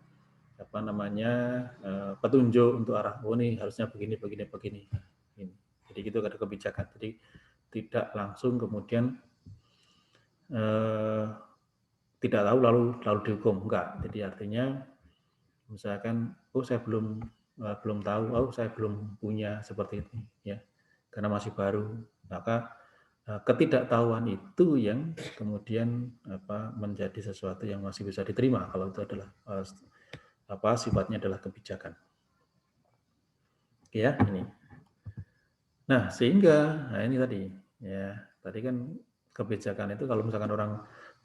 petunjuk untuk arah, oh ini harusnya begini. Ini. Jadi gitu ada kebijakan. Jadi tidak langsung kemudian tidak tahu lalu dihukum, enggak. Jadi artinya misalkan, saya belum tahu, saya belum punya seperti itu, ya, karena masih baru, maka ketidaktahuan itu yang kemudian menjadi sesuatu yang masih bisa diterima kalau itu adalah sifatnya adalah kebijakan. Ya, ini. Nah, sehingga ini tadi kan kebijakan itu kalau misalkan orang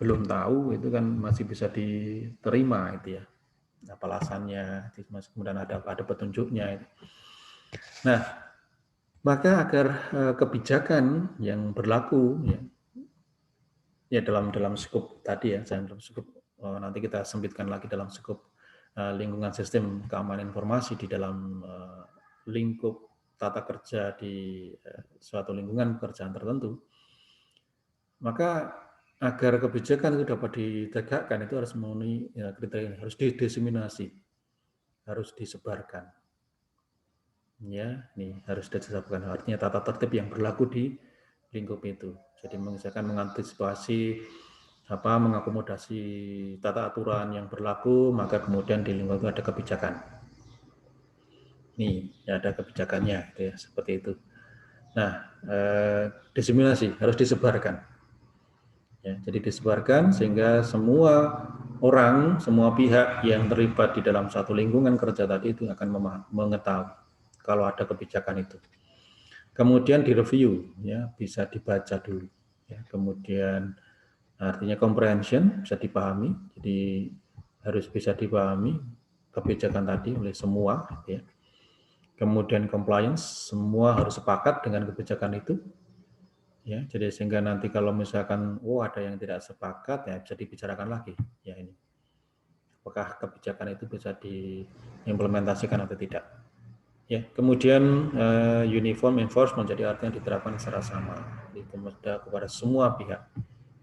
belum tahu itu kan masih bisa diterima itu ya. Apa alasannya, kemudian ada petunjuknya. Nah, maka agar kebijakan yang berlaku ya dalam skup tadi ya, dalam skup nanti kita sempitkan lagi dalam skup lingkungan sistem keamanan informasi di dalam lingkup tata kerja di suatu lingkungan pekerjaan tertentu, maka agar kebijakan itu dapat ditegakkan itu harus memenuhi kriteria, harus didiseminasi, harus disebarkan. Ya, ini harus disebarkan, artinya tata tertib yang berlaku di lingkup itu. Jadi misalkan mengantisipasi mengakomodasi tata aturan yang berlaku, maka kemudian di lingkup itu ada kebijakan. Nih, ya ada kebijakannya, gitu ya, seperti itu. Nah, diseminasi harus disebarkan. Ya, jadi disebarkan sehingga semua orang, semua pihak yang terlibat di dalam satu lingkungan kerja tadi itu akan mengetahui kalau ada kebijakan itu. Kemudian direview, ya, bisa dibaca dulu. Ya, kemudian artinya comprehension, bisa dipahami, jadi harus bisa dipahami kebijakan tadi oleh semua. Ya. Kemudian compliance, semua harus sepakat dengan kebijakan itu. Ya, jadi sehingga nanti kalau misalkan ada yang tidak sepakat, ya bisa dibicarakan lagi. Ya ini, apakah kebijakan itu bisa diimplementasikan atau tidak. Ya, kemudian uniform enforcement, jadi artinya diterapkan secara sama, kepada semua pihak.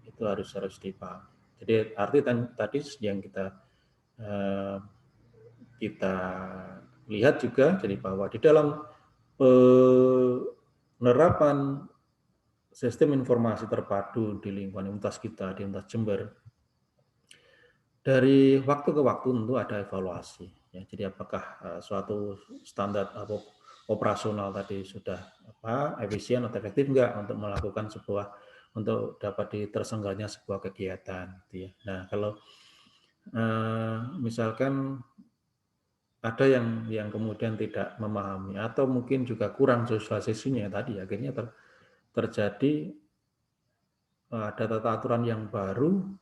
Itu harus dipahami. Jadi arti tadi yang kita lihat juga, jadi bahwa di dalam penerapan sistem informasi terpadu di lingkungan Universitas kita, di Universitas Jember, dari waktu ke waktu tentu ada evaluasi. Ya, jadi apakah suatu standar operasional tadi sudah efisien atau efektif enggak untuk melakukan untuk dapat terselenggaranya sebuah kegiatan. Gitu ya. Nah, kalau misalkan ada yang kemudian tidak memahami atau mungkin juga kurang sosialisasinya tadi, akhirnya terjadi ada tata aturan yang baru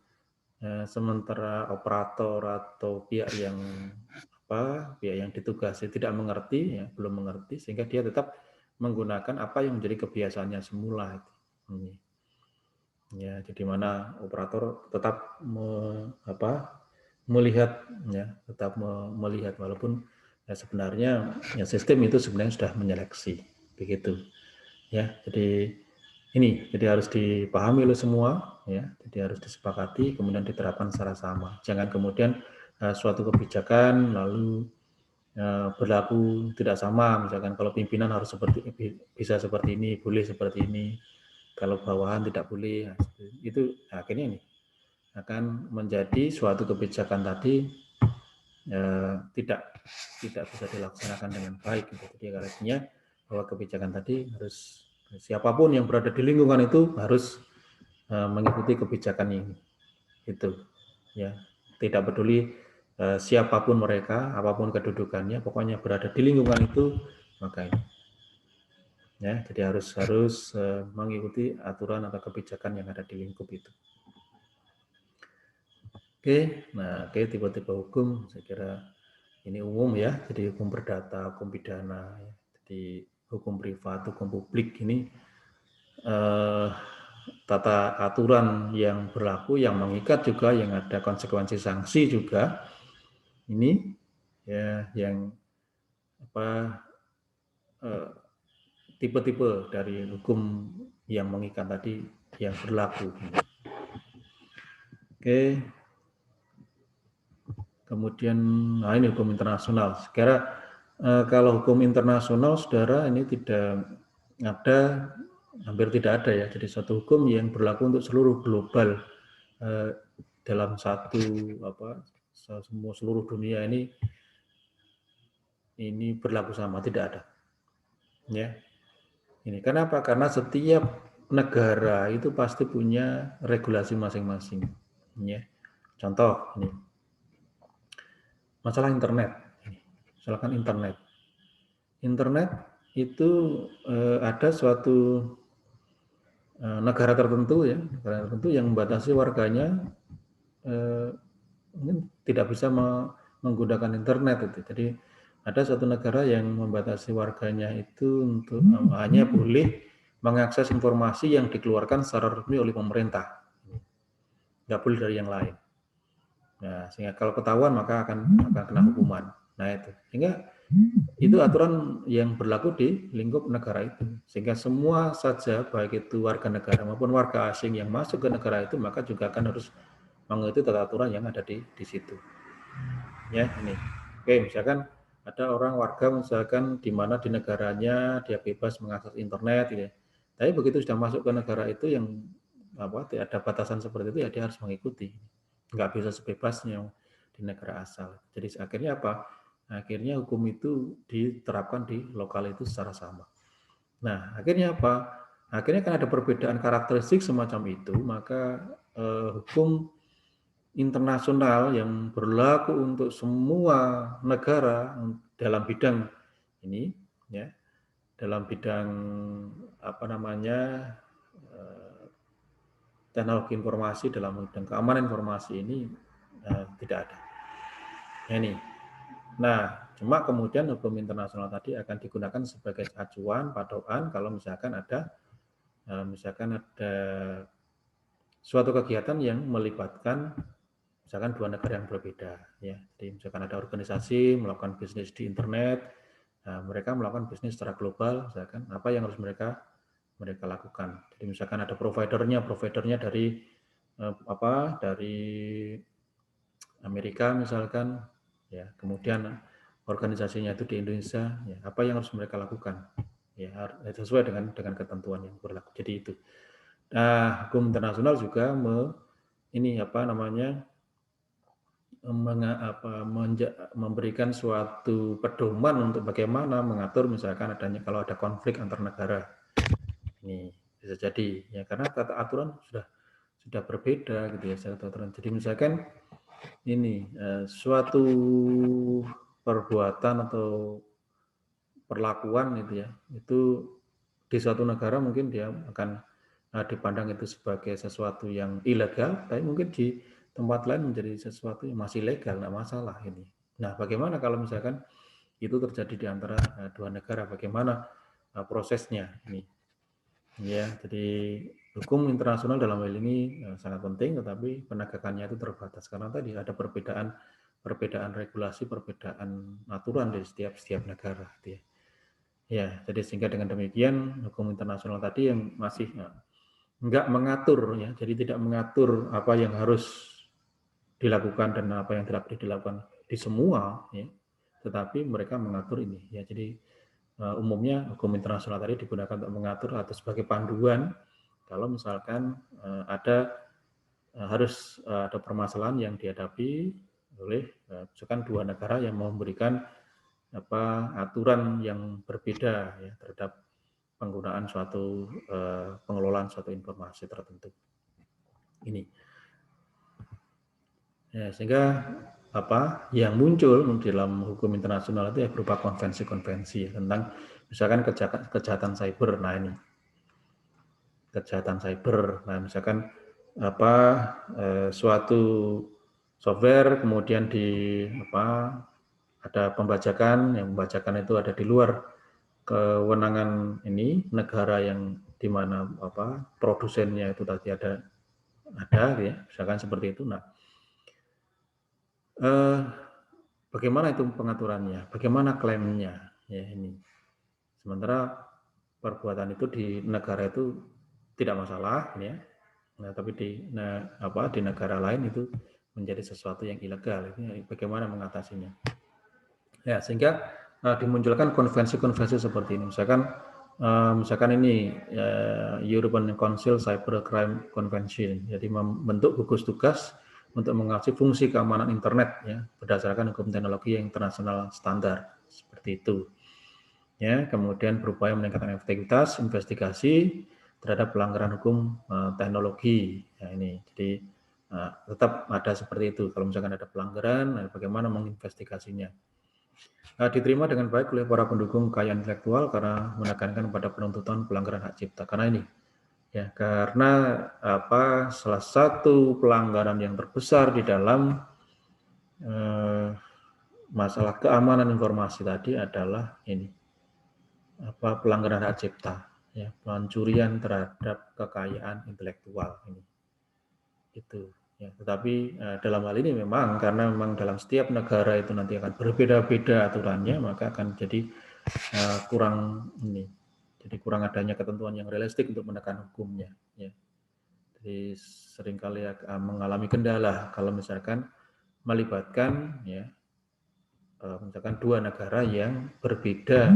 sementara operator atau pihak yang ditugasi tidak mengerti, ya, belum mengerti, sehingga dia tetap menggunakan apa yang menjadi kebiasaannya semula. Ya, jadi mana operator tetap melihat, ya, tetap melihat walaupun ya sebenarnya ya sistem itu sebenarnya sudah menyeleksi begitu, ya. Jadi harus dipahami oleh semua, ya. Jadi harus disepakati kemudian diterapkan secara sama. Jangan kemudian suatu kebijakan lalu berlaku tidak sama, misalkan kalau pimpinan harus bisa seperti ini, boleh seperti ini, kalau bawahan tidak boleh. Itu akhirnya ini akan menjadi suatu kebijakan tadi tidak bisa dilaksanakan dengan baik. Jadi artinya bahwa kebijakan tadi harus siapapun yang berada di lingkungan itu harus mengikuti kebijakan ini. Itu, ya, tidak peduli siapapun mereka, apapun kedudukannya, pokoknya berada di lingkungan itu maka ini. Ya, jadi harus mengikuti aturan atau kebijakan yang ada di lingkup itu. Oke, nah tipe-tipe hukum saya kira ini umum, ya. Jadi hukum perdata, hukum pidana, ya. Jadi hukum privat, hukum publik ini tata aturan yang berlaku, yang mengikat juga, yang ada konsekuensi sanksi juga. Ini ya yang tipe-tipe dari hukum yang mengikat tadi yang berlaku. Oke. Kemudian, nah ini hukum internasional. Sekira kalau hukum internasional, saudara, ini tidak ada, hampir tidak ada, ya. Jadi suatu hukum yang berlaku untuk seluruh global dalam seluruh dunia ini berlaku sama, tidak ada. Ya. Ini kenapa? Karena setiap negara itu pasti punya regulasi masing-masing. Ya. Contoh ini. Masalah internet. Misalkan internet. Internet itu ada suatu negara tertentu, ya, negara tertentu yang membatasi warganya tidak bisa menggunakan internet itu. Jadi ada suatu negara yang membatasi warganya itu untuk hanya boleh mengakses informasi yang dikeluarkan secara resmi oleh pemerintah, nggak boleh dari yang lain. Nah, sehingga kalau ketahuan maka akan kena hukuman. Nah itu, sehingga itu aturan yang berlaku di lingkup negara itu. Sehingga semua saja, baik itu warga negara maupun warga asing yang masuk ke negara itu, maka juga akan harus mengikuti tata aturan yang ada di situ. Ya, ini. Oke, misalkan ada warga misalkan di mana di negaranya dia bebas mengakses internet, gitu. Tapi begitu sudah masuk ke negara itu yang ada batasan seperti itu, ya dia harus mengikuti. Nggak bisa sebebasnya di negara asal. Jadi akhirnya apa? Akhirnya hukum itu diterapkan di lokal itu secara sama. Nah, akhirnya apa? Akhirnya kan ada perbedaan karakteristik semacam itu, maka hukum internasional yang berlaku untuk semua negara dalam bidang ini, ya, dalam bidang teknologi informasi, dalam bidang keamanan informasi ini tidak ada. Ini. Nah, cuma kemudian hukum internasional tadi akan digunakan sebagai acuan, patokan kalau misalkan ada suatu kegiatan yang melibatkan misalkan dua negara yang berbeda, ya. Jadi misalkan ada organisasi melakukan bisnis di internet, mereka melakukan bisnis secara global, misalkan apa yang harus mereka lakukan. Jadi misalkan ada providernya dari dari Amerika misalkan, ya, kemudian organisasinya itu di Indonesia, ya, apa yang harus mereka lakukan, ya, sesuai dengan ketentuan yang berlaku. Jadi itu. Nah, hukum internasional juga memberikan suatu pedoman untuk bagaimana mengatur misalkan kalau ada konflik antar negara. Ini bisa jadi, ya, karena tata aturan sudah berbeda gitu, ya, tata aturan. Jadi misalkan ini suatu perbuatan atau perlakuan itu, ya, itu di suatu negara mungkin dia akan dipandang itu sebagai sesuatu yang ilegal, tapi mungkin di tempat lain menjadi sesuatu yang masih legal, nggak masalah ini. Nah, bagaimana kalau misalkan itu terjadi di antara dua negara? Bagaimana prosesnya ini? Ya, jadi hukum internasional dalam hal ini sangat penting, tetapi penegakannya itu terbatas karena tadi ada perbedaan regulasi, perbedaan aturan di setiap negara. Gitu ya. Ya, jadi sehingga dengan demikian hukum internasional tadi yang masih nggak mengatur, ya, jadi tidak mengatur apa yang harus dilakukan dan apa yang tidak dilakukan di semua, ya, tetapi mereka mengatur ini. Ya, jadi umumnya hukum internasional tadi digunakan untuk mengatur atau sebagai panduan kalau misalkan harus ada permasalahan yang dihadapi oleh misalkan dua negara yang memberikan aturan yang berbeda ya terhadap penggunaan suatu pengelolaan suatu informasi tertentu ini ya, sehingga yang muncul dalam hukum internasional itu ya berupa konvensi-konvensi tentang misalkan kejahatan cyber. Nah ini kejahatan cyber. Nah misalkan suatu software kemudian ada pembajakan, yang membajakan itu ada di luar kewenangan ini negara yang di mana produsennya itu tadi ada ya, misalkan seperti itu. Nah, bagaimana itu pengaturannya? Bagaimana klaimnya? Ya ini. Sementara perbuatan itu di negara itu tidak masalah, ya. Nah, tapi di negara lain itu menjadi sesuatu yang ilegal. Ini bagaimana mengatasinya? Ya, sehingga dimunculkan konvensi-konvensi seperti ini. Misalkan ini European Council Cybercrime Convention, jadi membentuk gugus tugas untuk mengawasi fungsi keamanan internet ya berdasarkan hukum teknologi yang internasional standar seperti itu. Ya, kemudian berupaya meningkatkan efektivitas investigasi terhadap pelanggaran hukum teknologi. Ya, ini jadi tetap ada seperti itu. Kalau misalkan ada pelanggaran, bagaimana menginvestigasinya? Diterima dengan baik oleh para pendukung kekayaan intelektual karena menekankan pada penuntutan pelanggaran hak cipta. Karena ini, ya, karena salah satu pelanggaran yang terbesar di dalam masalah keamanan informasi tadi adalah ini, pelanggaran hak cipta, ya, pencurian terhadap kekayaan intelektual ini, itu. Ya, tetapi dalam hal ini memang karena memang dalam setiap negara itu nanti akan berbeda-beda aturannya, maka akan jadi kurang adanya ketentuan yang realistik untuk menekan hukumnya. Ya. Jadi seringkali mengalami kendala kalau misalkan melibatkan ya misalkan dua negara yang berbeda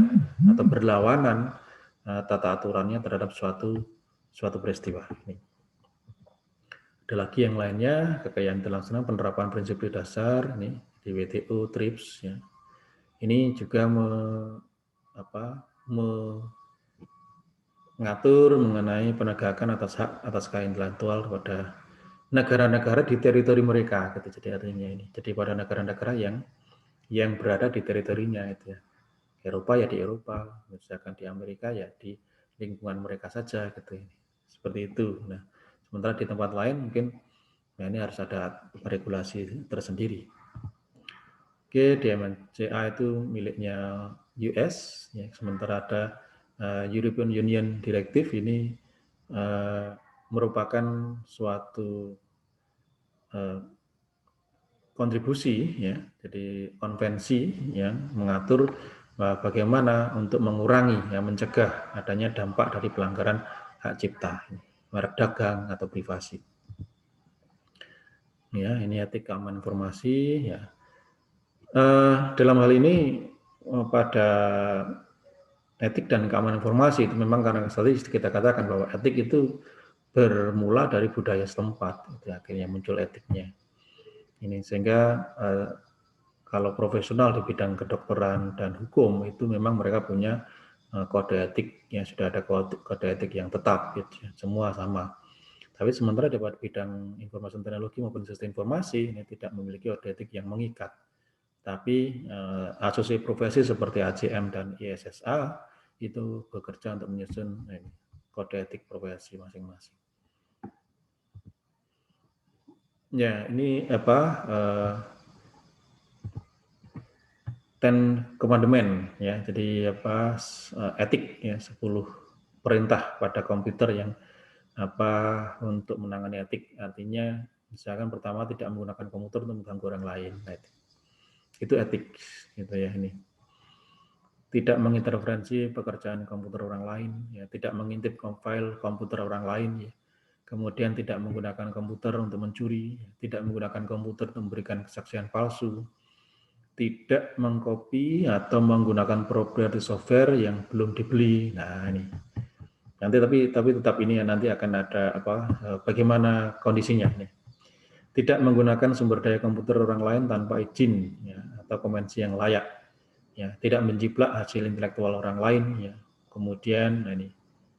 atau berlawanan tata aturannya terhadap suatu peristiwa. Ini. Ada lagi yang lainnya, kekayaan internasional, penerapan prinsip dasar ini di WTO, TRIPS. Ya. Ini juga mengatur mengenai penegakan atas hak atas kekayaan intelektual kepada negara-negara di teritori mereka. Gitu. Jadi artinya ini. Jadi pada negara-negara yang berada di teritorinya itu ya. Eropa ya di Eropa, misalkan di Amerika ya di lingkungan mereka saja gitu. Seperti itu. Nah, sementara di tempat lain mungkin ini harus ada regulasi tersendiri. Oke, DMCA itu miliknya US, ya, sementara ada European Union Directive ini merupakan suatu kontribusi, ya, jadi konvensi yang mengatur bagaimana untuk mengurangi, ya, mencegah adanya dampak dari pelanggaran hak cipta, merek dagang atau privasi. Ya, ini etik keamanan informasi, ya. Dalam hal ini pada etik dan keamanan informasi itu memang karena tadi kita katakan bahwa etik itu bermula dari budaya setempat, itu akhirnya muncul etiknya. Ini sehingga kalau profesional di bidang kedokteran dan hukum itu memang mereka punya kode etik yang sudah ada kode etik yang tetap, gitu, semua sama. Tapi sementara di bidang informasi teknologi maupun sistem informasi ini tidak memiliki kode etik yang mengikat. Tapi asosiasi profesi seperti AJM dan ISSA itu bekerja untuk menyusun kode etik profesi masing-masing. Ya, ini apa? Ten Commandment ya. Jadi apa? Etik ya, 10 perintah pada komputer yang apa untuk menangani etik. Artinya misalkan pertama tidak menggunakan komputer untuk mengganggu orang lain. Nah, itu etik gitu ya ini. Tidak menginterferensi pekerjaan komputer orang lain, ya, tidak mengintip file komputer orang lain, ya. Kemudian tidak menggunakan komputer untuk mencuri, tidak menggunakan komputer untuk memberikan kesaksian palsu, tidak mengcopy atau menggunakan proprietary software yang belum dibeli. Nah ini nanti tapi tetap ini ya, nanti akan ada apa bagaimana kondisinya nih. Tidak menggunakan sumber daya komputer orang lain tanpa izin ya, atau konvensi yang layak. Ya, tidak menjiplak hasil intelektual orang lain ya. Kemudian nah ini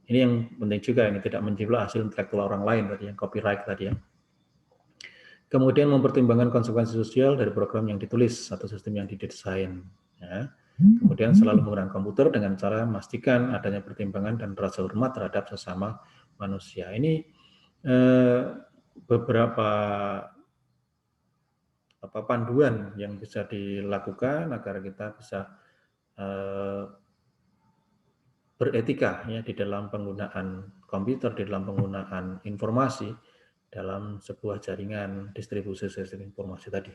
yang penting juga, ini tidak menjiplak hasil intelektual orang lain tadi yang copyright tadi ya. Kemudian mempertimbangkan konsekuensi sosial dari program yang ditulis atau sistem yang didesain ya. Kemudian selalu menggunakan komputer dengan cara memastikan adanya pertimbangan dan rasa hormat terhadap sesama manusia. Ini beberapa panduan yang bisa dilakukan agar kita bisa beretika ya di dalam penggunaan komputer, di dalam penggunaan informasi dalam sebuah jaringan distribusi sistem informasi tadi.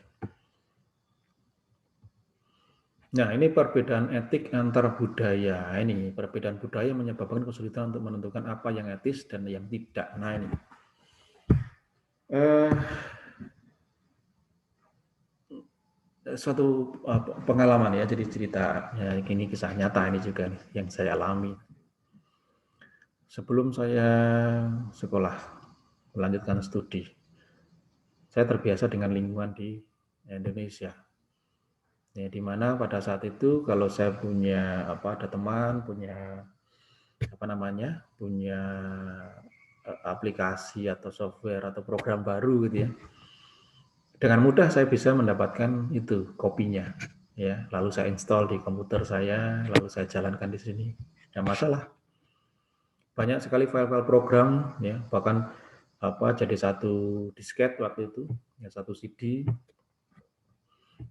Nah, ini perbedaan etik antar budaya. Ini perbedaan budaya menyebabkan kesulitan untuk menentukan apa yang etis dan yang tidak. Nah, ini suatu pengalaman ya, jadi cerita ya, ini kisah nyata ini juga nih, yang saya alami. Sebelum saya sekolah, melanjutkan studi, saya terbiasa dengan lingkungan di Indonesia. Ya, di mana pada saat itu kalau saya punya ada teman punya punya aplikasi atau software atau program baru gitu ya, dengan mudah saya bisa mendapatkan itu kopinya ya, lalu saya install di komputer saya, lalu saya jalankan di sini, tidak masalah. Banyak sekali file-file program ya, bahkan jadi satu disket waktu itu ya, satu CD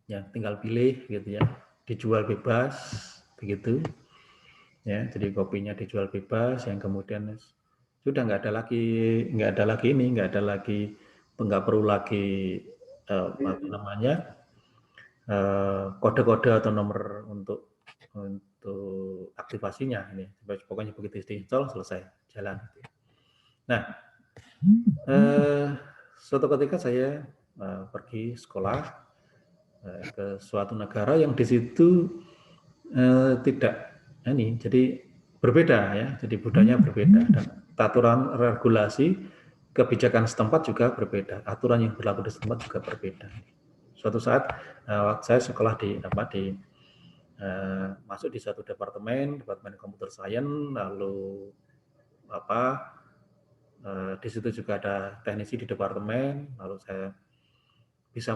ya, tinggal pilih gitu ya, dijual bebas begitu ya, jadi kopinya dijual bebas, yang kemudian sudah nggak ada lagi nggak perlu lagi kode-kode atau nomor untuk aktivasinya. Ini pokoknya begitu diinstal selesai jalan. Nah, suatu ketika saya pergi sekolah ke suatu negara yang di situ tidak jadi berbeda ya, jadi budayanya berbeda dan aturan regulasi kebijakan setempat juga berbeda, aturan yang berlaku di setempat juga berbeda. Suatu saat waktu saya sekolah masuk di satu departemen computer science, lalu di situ juga ada teknisi di departemen, lalu saya bisa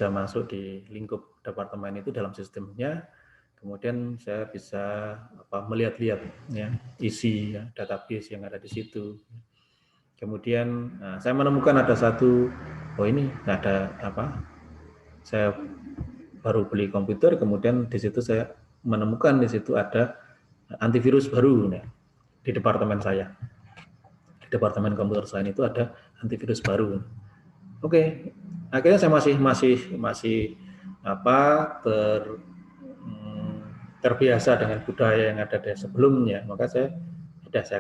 masuk di lingkup departemen itu dalam sistemnya. Kemudian saya bisa melihat-lihat ya isi ya, database yang ada di situ. Kemudian saya menemukan ada satu, ini ada saya baru beli komputer, kemudian di situ saya menemukan di situ ada antivirus baru ya, di departemen saya. Di departemen komputer science itu ada antivirus baru. Oke, akhirnya saya masih terbiasa dengan budaya yang ada di sebelumnya, maka saya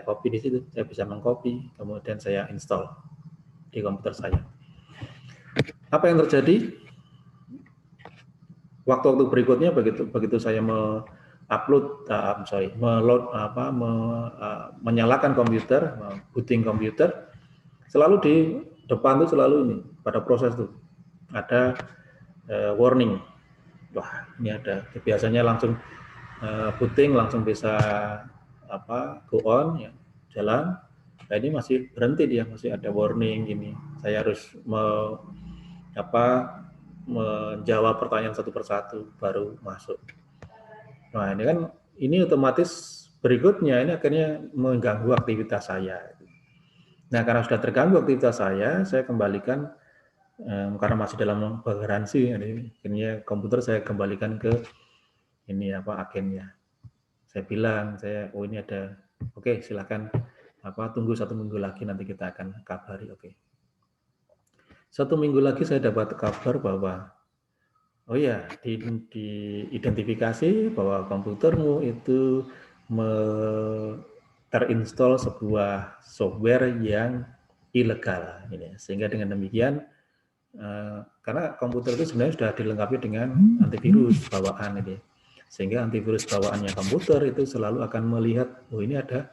copy di situ, saya bisa mengcopy, kemudian saya install di komputer saya. Apa yang terjadi? Waktu-waktu berikutnya begitu saya menyalakan komputer, booting komputer, selalu di depan itu selalu ini pada proses itu ada warning. Wah, ini ada. Biasanya langsung booting langsung bisa go on ya, jalan. Nah, ini masih berhenti, dia masih ada warning gini. Saya harus menjawab pertanyaan satu persatu baru masuk. Nah, ini otomatis berikutnya ini akhirnya mengganggu aktivitas saya. Nah, karena sudah terganggu aktivitas saya kembalikan karena masih dalam garansi, akhirnya komputer saya kembalikan ke ini agennya. Saya bilang, oh ini ada, oke, silakan tunggu 1 minggu lagi nanti kita akan kabari. Oke. 1 minggu lagi saya dapat kabar bahwa oh ya, diidentifikasi bahwa komputermu itu terinstall sebuah software yang ilegal, sehingga dengan demikian karena komputer itu sebenarnya sudah dilengkapi dengan antivirus bawaan ini, sehingga antivirus bawaannya komputer itu selalu akan melihat, oh ini ada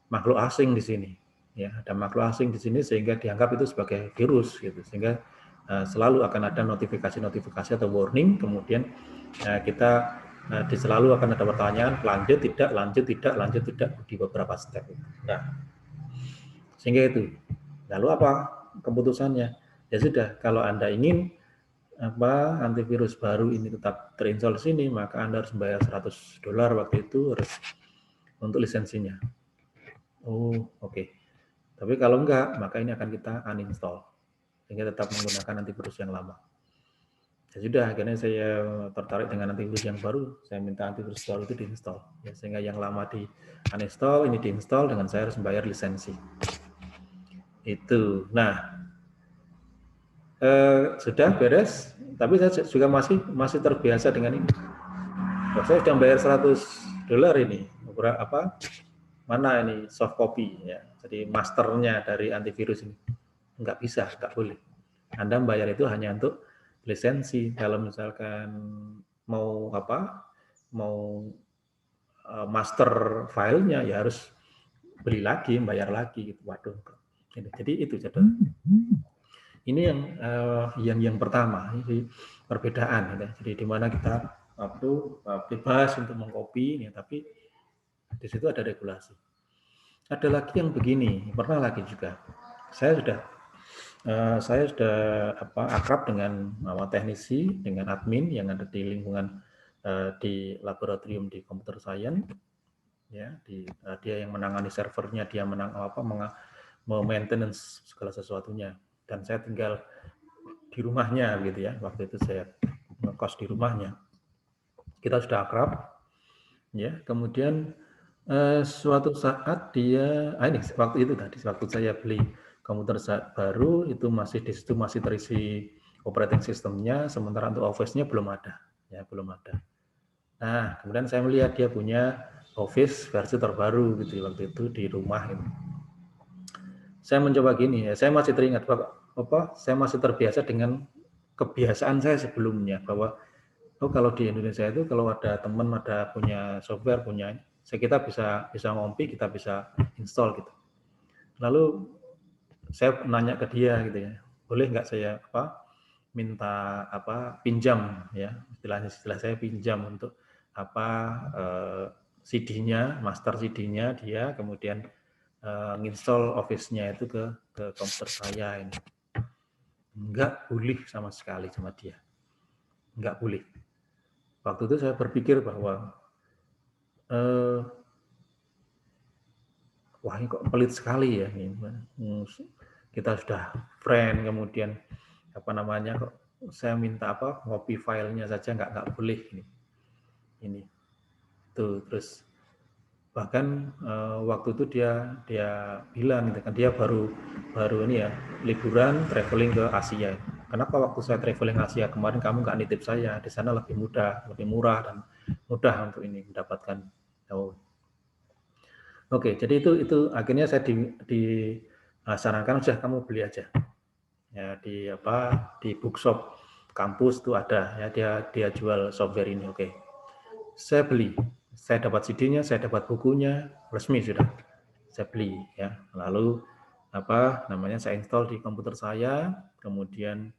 makhluk asing di sini, ya ada makhluk asing di sini sehingga dianggap itu sebagai virus, gitu, sehingga selalu akan ada notifikasi atau warning, kemudian kita selalu akan ada pertanyaan lanjut tidak di beberapa step. Nah, sehingga itu. Lalu apa keputusannya? Ya sudah, kalau Anda ingin antivirus baru ini tetap terinstall di sini, maka Anda harus membayar $100 waktu itu harus untuk lisensinya. Oh, oke. Tapi kalau enggak, maka ini akan kita uninstall sehingga tetap menggunakan antivirus yang lama. Ya sudah, akhirnya saya tertarik dengan antivirus yang baru. Saya minta antivirus baru itu diinstal, ya, sehingga yang lama di uninstall, ini diinstal dengan saya harus membayar lisensi. Itu. Nah, sudah beres, tapi saya juga masih terbiasa dengan ini. Saya sudah bayar $100 ini. Mana ini soft copy, ya. Jadi masternya dari antivirus ini. Nggak bisa, nggak boleh. Anda membayar itu hanya untuk lisensi. Kalau misalkan mau master filenya, ya harus beli lagi, bayar lagi, gitu. Waduh. Jadi itu jadwal. Ini yang pertama, ini perbedaan. Jadi di mana kita bebas untuk mengcopy, ya, tapi di situ ada regulasi. Ada lagi yang begini, pernah lagi juga. Saya sudah akrab dengan teknisi, dengan admin yang ada di lingkungan di laboratorium di computer science, ya, dia yang menangani servernya, dia maintenance segala sesuatunya, dan saya tinggal di rumahnya, gitu ya. Waktu itu saya ngekos di rumahnya. Kita sudah akrab, ya. Kemudian suatu saat dia, waktu saya beli komputer baru itu di situ masih terisi operating systemnya, sementara untuk Office-nya belum ada, ya, belum ada. Nah, kemudian saya melihat dia punya Office versi terbaru, gitu, waktu itu di rumah, gitu. Saya mencoba gini, ya, saya masih teringat saya masih terbiasa dengan kebiasaan saya sebelumnya bahwa kalau di Indonesia itu kalau ada teman punya software, kita bisa ngompi, kita bisa install, gitu. Lalu saya nanya ke dia, gitu ya, boleh nggak saya minta pinjam, ya, istilah saya pinjam untuk CD-nya, master CD-nya dia, kemudian nginstall Office-nya itu ke komputer saya ini. Nggak boleh sama sekali sama dia, nggak boleh. Waktu itu saya berpikir bahwa wah, ini kok pelit sekali ya, kita sudah friend, kemudian kok saya minta copy filenya saja nggak boleh ini tuh. Terus bahkan waktu itu dia bilang, gitu kan, dia baru ini ya, liburan traveling ke Asia. Kenapa waktu saya traveling Asia kemarin kamu nggak nitip saya? Di sana lebih mudah, lebih murah, dan mudah untuk ini mendapatkan. Oke, jadi itu akhirnya saya disarankan, sudah kamu beli aja. Ya, di bookshop kampus itu ada, ya, dia jual software ini. Oke. Saya beli. Saya dapat CD-nya, saya dapat bukunya, resmi sudah. Saya beli, ya. Lalu saya install di komputer saya, kemudian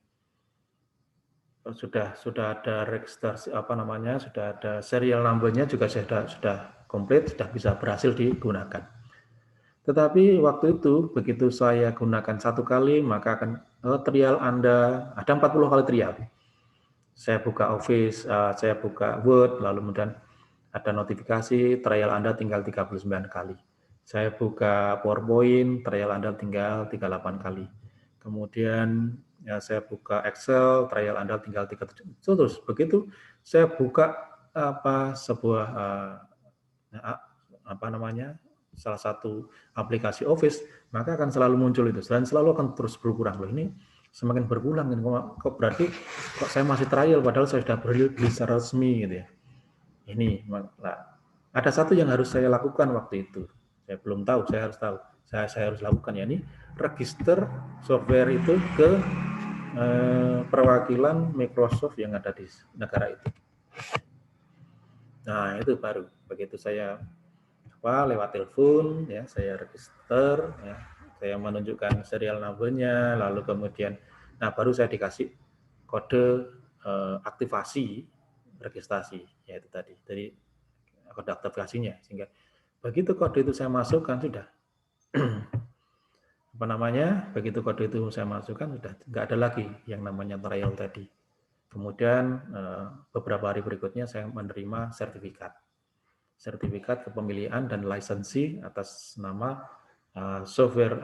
sudah ada registrasi sudah ada serial number-nya juga sudah komplit, sudah bisa berhasil digunakan. Tetapi waktu itu begitu saya gunakan 1 kali, maka akan trial Anda ada 40 kali trial. Saya buka Office, saya buka Word, lalu kemudian ada notifikasi trial Anda tinggal 39 kali. Saya buka PowerPoint, trial Anda tinggal 38 kali. Kemudian ya saya buka Excel, trial Anda tinggal 37. Terus begitu saya buka sebuah salah satu aplikasi Office, maka akan selalu muncul itu dan selalu akan terus berkurang. Loh, ini semakin berkurang, kok berarti kok saya masih trial padahal saya sudah beli secara resmi gitu ya. Ini ada satu yang harus saya lakukan waktu itu. Saya belum tahu, saya harus tahu. Saya harus lakukan, ya ini register software itu ke perwakilan Microsoft yang ada di negara itu. Nah, itu baru begitu saya lewat telepon, ya saya register, ya saya menunjukkan serial number-nya, lalu kemudian, baru saya dikasih kode aktivasi registrasi, yaitu tadi. Jadi kode aktivasinya, sehingga begitu kode itu saya masukkan sudah begitu kode itu saya masukkan sudah nggak ada lagi yang namanya trial tadi. Kemudian beberapa hari berikutnya saya menerima sertifikat kepemilikan dan lisensi atas nama software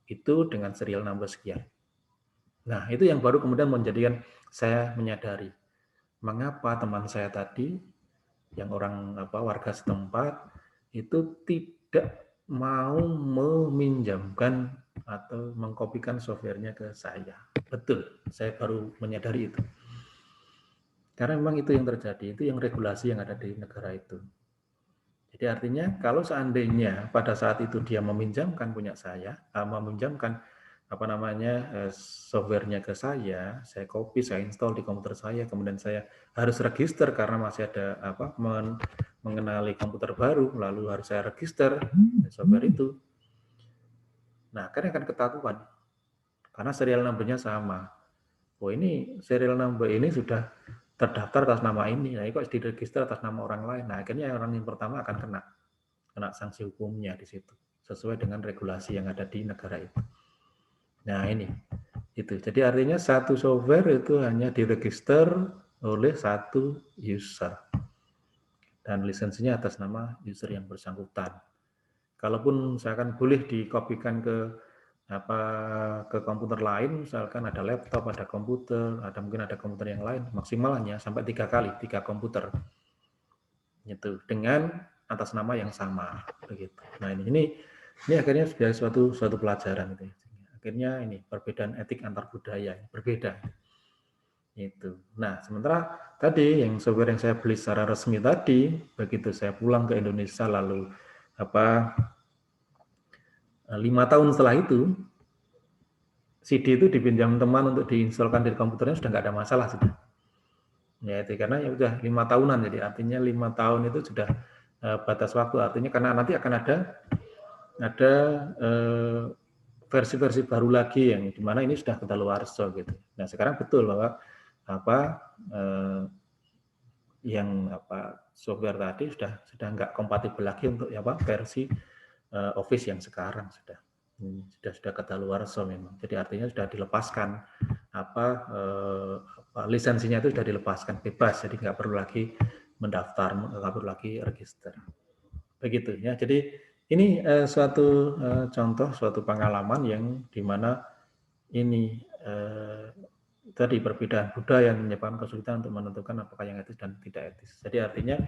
itu dengan serial number sekian. Nah, itu yang baru kemudian menjadikan saya menyadari mengapa teman saya tadi yang warga setempat itu tidak mau meminjamkan atau mengkopikan softwarenya ke saya. Betul, saya baru menyadari itu. Karena memang itu yang terjadi, itu yang regulasi yang ada di negara itu. Jadi artinya kalau seandainya pada saat itu dia meminjamkan punya saya, meminjamkan softwarenya ke saya copy, saya install di komputer saya, kemudian saya harus register karena masih ada mengenali komputer baru, lalu harus saya register software itu. Nah, akan ketahuan karena serial number-nya sama. Oh, ini serial number ini sudah terdaftar atas nama ini, nah kok diregister atas nama orang lain. Nah, akhirnya orang yang pertama akan kena sanksi hukumnya di situ, sesuai dengan regulasi yang ada di negara itu. Nah, ini itu. Jadi artinya satu software itu hanya diregister oleh satu user dan lisensinya atas nama user yang bersangkutan. Kalaupun misalkan boleh dikopikan ke komputer lain, misalkan ada laptop, ada komputer, mungkin ada komputer yang lain, maksimal hanya sampai 3 kali, 3 komputer. Itu dengan atas nama yang sama begitu. Nah, ini akhirnya sudah suatu pelajaran gitu. Akhirnya ini perbedaan etik antar budaya berbeda. Itu. Nah, sementara tadi yang software yang saya beli secara resmi tadi, begitu saya pulang ke Indonesia lalu 5 tahun setelah itu, CD itu dipinjam teman untuk diinstalkan di komputernya sudah nggak ada masalah sudah. Ya itu karena ya udah 5 tahunan, jadi artinya 5 tahun itu sudah batas waktu, artinya karena nanti akan ada versi-versi baru lagi yang dimana ini sudah kedaluarsa gitu. Nah sekarang betul bahwa software tadi sudah nggak kompatibel lagi untuk versi Office yang sekarang sudah kedaluarsa memang. Jadi artinya sudah dilepaskan lisensinya itu sudah dilepaskan bebas, jadi nggak perlu lagi mendaftar, nggak perlu lagi register. Begitu ya. Jadi ini suatu contoh, suatu pengalaman yang dimana ini tadi perbedaan budaya yang menyebabkan kesulitan untuk menentukan apakah yang etis dan tidak etis. Jadi artinya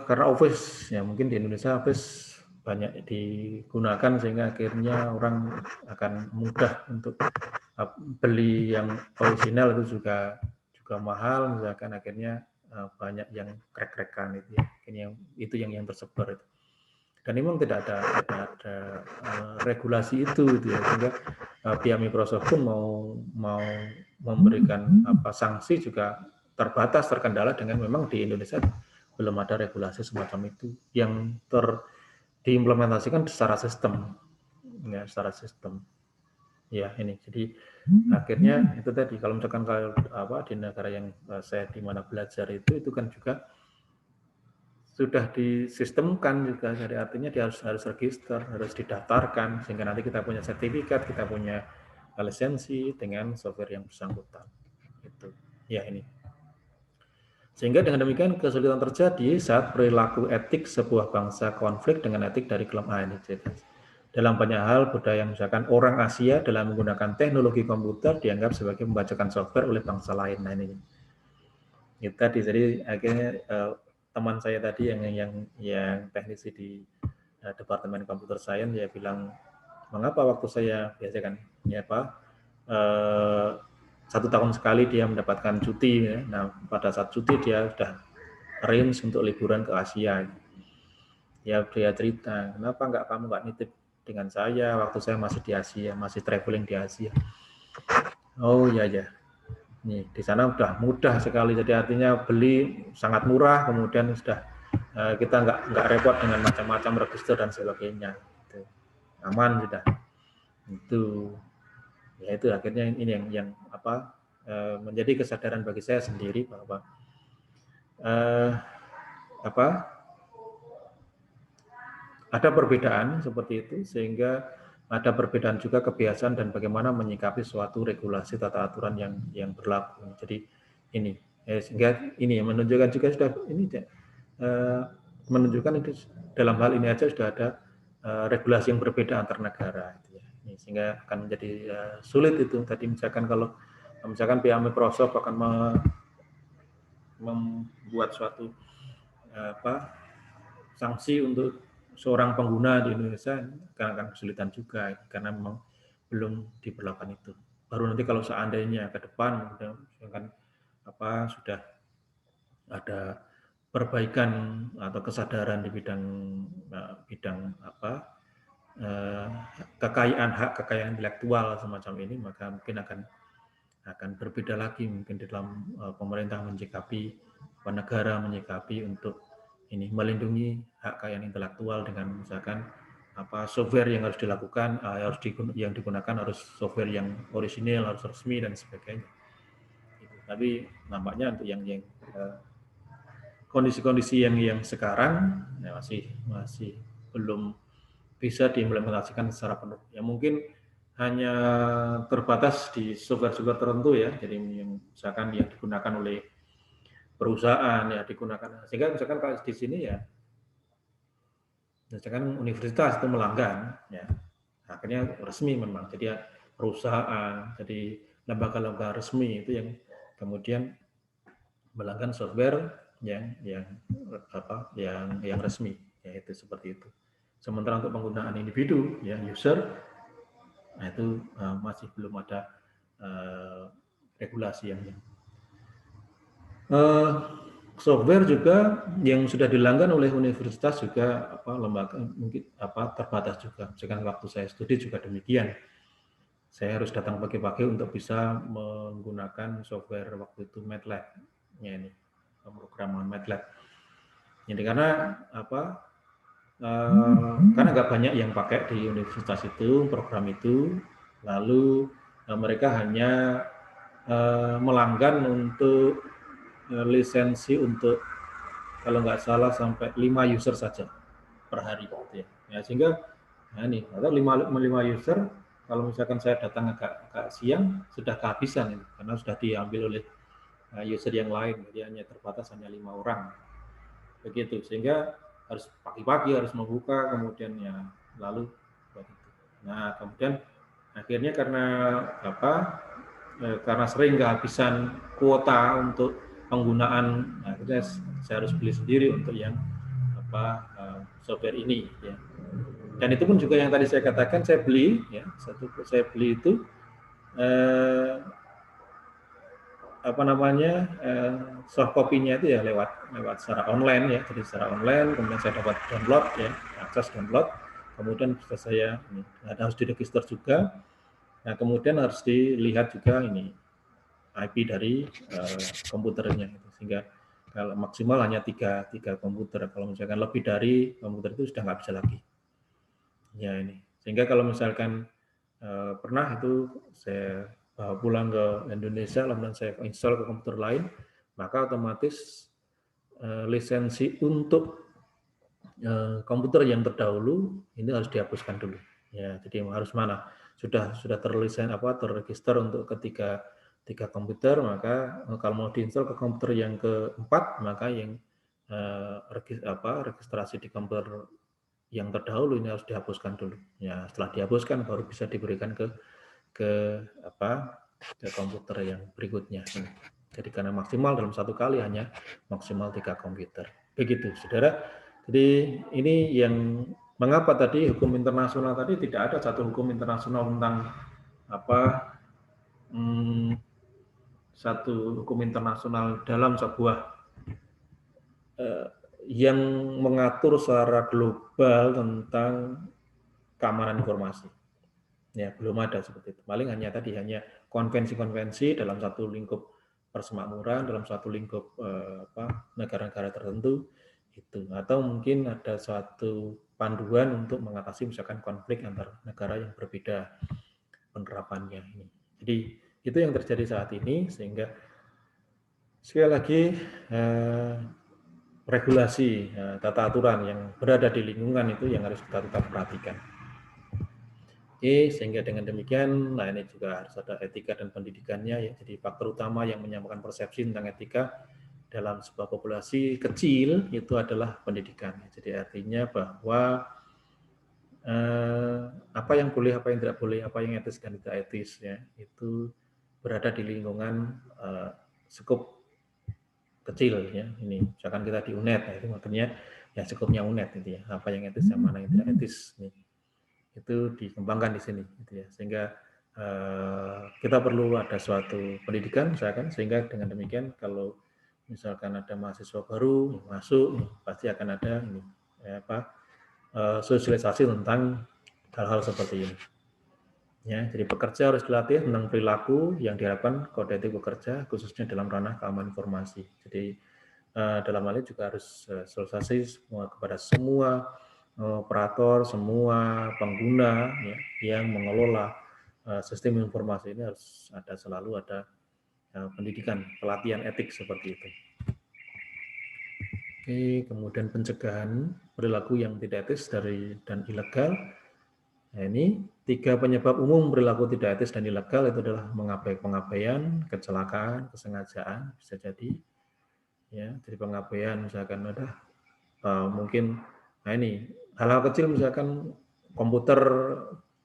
karena Office ya mungkin di Indonesia Office banyak digunakan sehingga akhirnya orang akan mudah untuk beli yang original itu juga mahal, misalkan akhirnya banyak yang krek-krekan itu ya. Itu yang tersebar itu. Dan memang tidak ada regulasi itu ya, sehingga pihak Microsoft pun mau memberikan sanksi juga terbatas, terkendala dengan memang di Indonesia belum ada regulasi semacam itu yang diimplementasikan secara sistem ya, ya ini. Jadi akhirnya itu tadi kalau misalkan di negara yang saya di mana belajar itu kan juga sudah disistemkan juga, jadi artinya dia harus register, harus didaftarkan sehingga nanti kita punya sertifikat, kita punya lisensi dengan software yang bersangkutan. Itu ya ini. Sehingga dengan demikian kesulitan terjadi saat perilaku etik sebuah bangsa konflik dengan etik dari kelompok ini. Dalam banyak hal, budaya misalkan orang Asia dalam menggunakan teknologi komputer dianggap sebagai membacakan software oleh bangsa lain. Nah ini itu tadi. Jadi akhirnya teman saya tadi yang teknisi di Departemen Computer Science dia bilang, mengapa waktu saya biasa kan ya Pak, 1 tahun sekali dia mendapatkan cuti ya. Nah pada saat cuti dia sudah arrange untuk liburan ke Asia. Ya dia cerita, kenapa kamu nggak nitip dengan saya waktu saya masih di Asia, masih traveling di Asia. Oh iya ya, nih di sana udah mudah sekali, jadi artinya beli sangat murah, kemudian sudah kita nggak repot dengan macam-macam register dan sebagainya, gitu. Aman sudah. Itu ya itu akhirnya ini yang apa menjadi kesadaran bagi saya sendiri bahwa apa ada perbedaan seperti itu, sehingga ada perbedaan juga kebiasaan dan bagaimana menyikapi suatu regulasi tata aturan yang berlaku. Jadi ini sehingga ini menunjukkan juga sudah ini menunjukkan itu dalam hal ini aja sudah ada regulasi yang berbeda antar negara, gitu ya. Sehingga akan menjadi sulit itu. Tadi misalkan kalau misalkan pihak Microsoft akan membuat suatu sanksi untuk seorang pengguna di Indonesia akan kesulitan juga karena memang belum diberlakukan itu. Baru nanti kalau seandainya ke depan misalkan sudah ada perbaikan atau kesadaran di bidang kekayaan hak kekayaan intelektual semacam ini, maka mungkin akan berbeda lagi mungkin di dalam pemerintah menyikapi, negara menyikapi untuk ini melindungi hak kekayaan intelektual dengan misalkan software yang harus dilakukan yang digunakan harus software yang orisinil, harus resmi dan sebagainya. Tapi nampaknya untuk yang kondisi-kondisi yang sekarang ya masih belum bisa diimplementasikan secara penuh. Ya mungkin hanya terbatas di software-software tertentu ya. Jadi yang misalkan yang digunakan oleh perusahaan ya digunakan, sehingga misalkan kalau di sini ya misalkan universitas itu melanggan ya akhirnya resmi memang, jadi perusahaan, jadi lembaga-lembaga resmi itu yang kemudian melanggan software yang resmi, yaitu seperti itu. Sementara untuk penggunaan individu ya user, nah itu masih belum ada regulasi yang software juga yang sudah dilanggan oleh universitas juga lembaga mungkin terbatas juga. Misalkan waktu saya studi juga demikian. Saya harus datang pagi-pagi untuk bisa menggunakan software waktu itu MATLAB, ya ini pemrograman MATLAB. Jadi karena karena nggak banyak yang pakai di universitas itu program itu, lalu mereka hanya melanggan untuk lisensi untuk kalau nggak salah sampai 5 user saja per hari gitu ya. Sehingga ini atau 5 user, kalau misalkan saya datang agak siang sudah kehabisan ini, karena sudah diambil oleh user yang lain, jadi hanya terbatas hanya 5 orang begitu, sehingga harus pagi-pagi harus membuka, kemudian ya lalu begitu. Nah kemudian akhirnya karena sering kehabisan kuota untuk penggunaan, akhirnya saya harus beli sendiri untuk yang software ini ya. Dan itu pun juga yang tadi saya katakan, saya beli itu soft copy-nya itu ya lewat secara online ya, jadi secara online, kemudian saya dapat download ya, akses download, kemudian bisa saya harus diregister juga. Nah kemudian harus dilihat juga ini IP dari komputernya, sehingga kalau maksimal hanya tiga komputer, kalau misalkan lebih dari komputer itu sudah nggak bisa lagi. Ya ini, sehingga kalau misalkan pernah itu saya bawa pulang ke Indonesia, kemudian saya install ke komputer lain, maka otomatis lisensi untuk komputer yang terdahulu ini harus dihapuskan dulu. Ya, jadi harus mana sudah terregister untuk tiga komputer, maka kalau mau diinstal ke komputer yang keempat, maka yang registrasi di komputer yang terdahulu ini harus dihapuskan dulu. Ya, setelah dihapuskan baru bisa diberikan ke komputer yang berikutnya. Jadi karena maksimal dalam satu kali hanya maksimal 3 komputer. Begitu, saudara. Jadi ini yang mengapa tadi hukum internasional tadi tidak ada satu hukum internasional tentang satu hukum internasional dalam sebuah yang mengatur secara global tentang keamanan informasi. Ya, belum ada seperti itu. Paling hanya konvensi-konvensi dalam satu lingkup persemakmuran, dalam satu lingkup negara-negara tertentu itu, atau mungkin ada suatu panduan untuk mengatasi misalkan konflik antar negara yang berbeda penerapannya ini. Jadi itu yang terjadi saat ini, sehingga sekali lagi regulasi, tata aturan yang berada di lingkungan itu yang harus kita tetap perhatikan. Oke, sehingga dengan demikian, nah ini juga harus ada etika dan pendidikannya ya. Jadi faktor utama yang menyamakan persepsi tentang etika dalam sebuah populasi kecil itu adalah pendidikan. Jadi artinya bahwa apa yang boleh, apa yang tidak boleh, apa yang etis dan tidak etis ya, itu berada di lingkungan skup kecil ya. Ini misalkan kita di UNED, ya, itu makanya ya skupnya UNED itu ya. Apa yang etis, yang mana yang tidak etis nih. Itu dikembangkan di sini gitu ya, sehingga kita perlu ada suatu pendidikan misalkan, sehingga dengan demikian kalau misalkan ada mahasiswa baru masuk pasti akan ada ini sosialisasi tentang hal-hal seperti ini ya. Jadi pekerja harus dilatih tentang perilaku yang diharapkan kode etik bekerja khususnya dalam ranah keamanan informasi. Jadi dalam hal ini juga harus sosialisasi kepada semua operator, semua pengguna ya, yang mengelola sistem informasi ini harus selalu ada pendidikan, pelatihan etik seperti itu. Oke, kemudian pencegahan perilaku yang tidak etis dan ilegal. Nah, ini 3 penyebab umum perilaku tidak etis dan ilegal itu adalah pengabaian, kecelakaan, kesengajaan bisa jadi. Ya, jadi pengabaian misalkan ada mungkin, nah ini hal-hal kecil misalkan komputer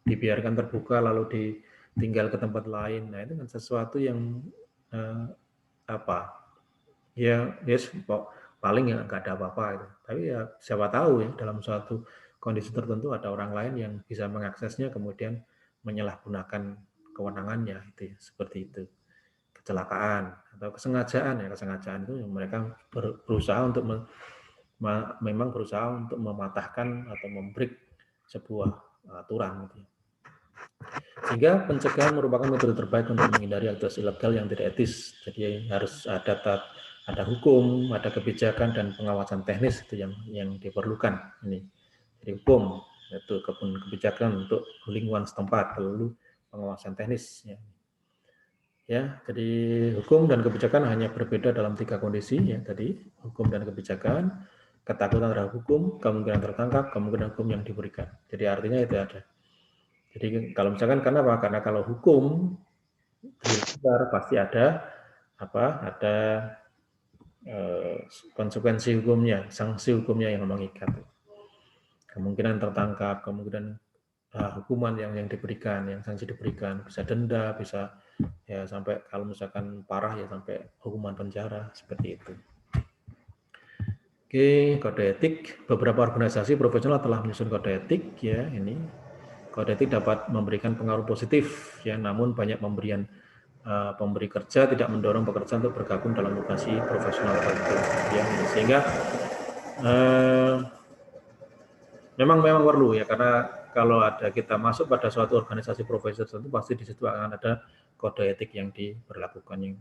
dibiarkan terbuka lalu ditinggal ke tempat lain. Nah itu kan sesuatu yang paling ya nggak ada apa-apa itu. Tapi ya siapa tahu ya dalam suatu kondisi tertentu ada orang lain yang bisa mengaksesnya kemudian menyalahgunakan kewenangannya itu ya, seperti itu. Kecelakaan atau kesengajaan ya, kesengajaan itu mereka berusaha untuk memang berusaha untuk mematahkan atau membreak sebuah aturan gitu. Sehingga pencegahan merupakan metode terbaik untuk menghindari aktivitas ilegal yang tidak etis. Jadi harus ada hukum, ada kebijakan dan pengawasan teknis itu yang diperlukan ini. Jadi hukum itu kebijakan untuk lingkungan setempat, lalu pengawasan teknis ya. Ya, jadi hukum dan kebijakan hanya berbeda dalam 3 kondisi ya tadi, hukum dan kebijakan, ketakutan terhadap hukum, kemungkinan tertangkap, kemungkinan hukum yang diberikan. Jadi artinya itu ada. Jadi kalau misalkan karena kalau hukum dilanggar pasti ada konsekuensi hukumnya, sanksi hukumnya yang mengikat. Kemungkinan tertangkap, kemungkinan hukuman yang diberikan, yang sanksi diberikan, bisa denda, bisa ya sampai kalau misalkan parah ya sampai hukuman penjara seperti itu. Oke, kode etik. Beberapa organisasi profesional telah menyusun kode etik ya ini. Kode etik dapat memberikan pengaruh positif ya, namun banyak pemberi kerja tidak mendorong pekerja untuk bergabung dalam organisasi profesional tertentu ya, sehingga memang perlu ya, karena kalau kita masuk pada suatu organisasi profesi tertentu pasti di situ akan ada kode etik yang diberlakukan yang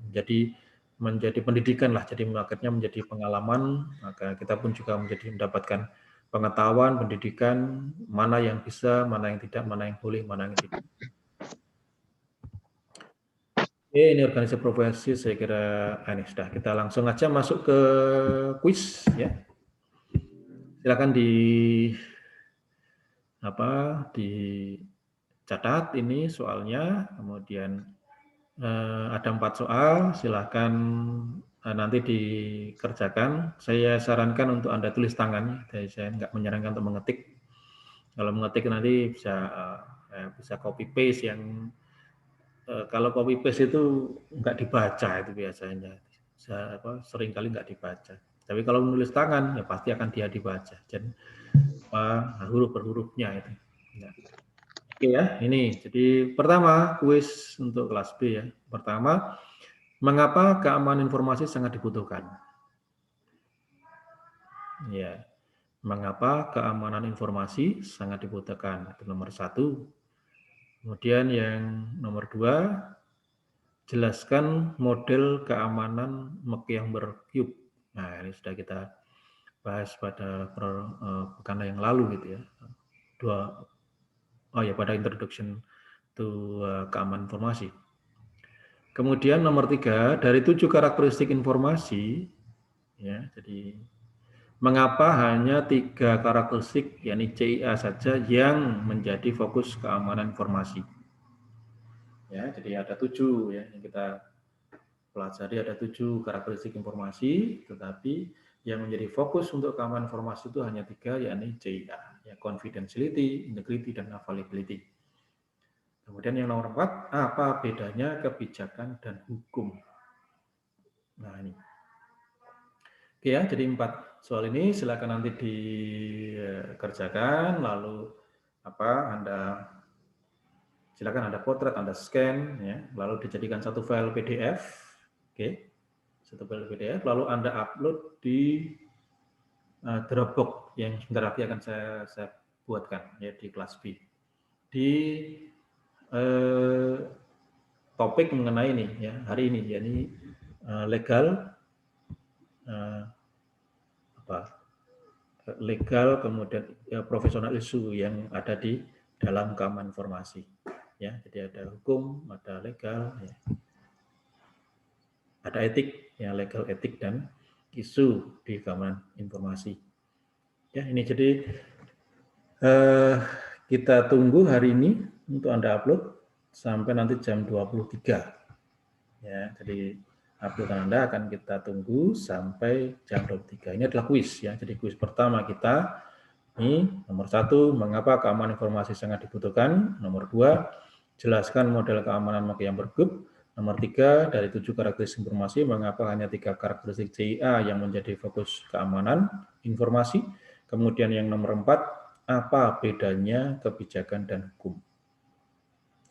menjadi pendidikan lah, jadi akhirnya menjadi pengalaman, maka kita pun juga mendapatkan pengetahuan, pendidikan, mana yang bisa, mana yang tidak, mana yang boleh, mana yang tidak. Oke, ini organisasi profesi saya kira ini sudah, kita langsung aja masuk ke kuis ya. Silakan dicatat ini soalnya, kemudian ada 4 soal, silakan nanti dikerjakan. Saya sarankan untuk Anda tulis tangan, jadi saya nggak menyarankan untuk mengetik. Kalau mengetik nanti bisa copy paste yang kalau copy paste itu nggak dibaca itu biasanya. Sering kali nggak dibaca. Tapi kalau menulis tangan ya pasti akan dia dibaca. Jadi huruf per hurufnya itu. Ya. Oke ya, ini. Jadi pertama kuis untuk kelas B ya. Pertama, mengapa keamanan informasi sangat dibutuhkan? Ya, mengapa keamanan informasi sangat dibutuhkan? Itu nomor 1. Kemudian yang nomor 2, jelaskan model keamanan MAC yang bercube. Nah, ini sudah kita bahas pada pekan yang lalu gitu ya. Pada introduction to keamanan informasi. Kemudian nomor 3, dari 7 karakteristik informasi, ya, jadi mengapa hanya 3 karakteristik, yakni CIA saja yang menjadi fokus keamanan informasi? Ya, jadi ada 7 ya yang kita pelajari, ada 7 karakteristik informasi, tetapi yang menjadi fokus untuk keamanan informasi itu hanya 3, yakni CIA, ya, confidentiality, integrity, dan availability. Kemudian yang nomor 4, apa bedanya kebijakan dan hukum? Nah ini. Oke ya, jadi 4 soal ini silakan nanti dikerjakan, lalu Anda silakan Anda potret, Anda scan, ya, lalu dijadikan satu file PDF, oke, satu file PDF, lalu Anda upload di Dropbox yang sebentar lagi akan saya buatkan ya di kelas B. Di topik mengenai ini ya hari ini, yakni legal legal kemudian profesional isu yang ada di dalam keamanan informasi. Ya, jadi ada hukum, ada legal, ya. Ada etik, ya legal, etik, dan isu di keamanan informasi. Ya, ini jadi kita tunggu hari ini untuk Anda upload sampai nanti jam 23. Ya, jadi uploadan Anda akan kita tunggu sampai jam 23. Ini adalah kuis ya. Jadi kuis pertama kita ini nomor 1, mengapa keamanan informasi sangat dibutuhkan. Nomor 2, jelaskan model keamanan MAC yang bergroup. Nomor 3, dari 7 karakteristik informasi, mengapa hanya 3 karakteristik CIA yang menjadi fokus keamanan informasi. Kemudian yang nomor 4, apa bedanya kebijakan dan hukum.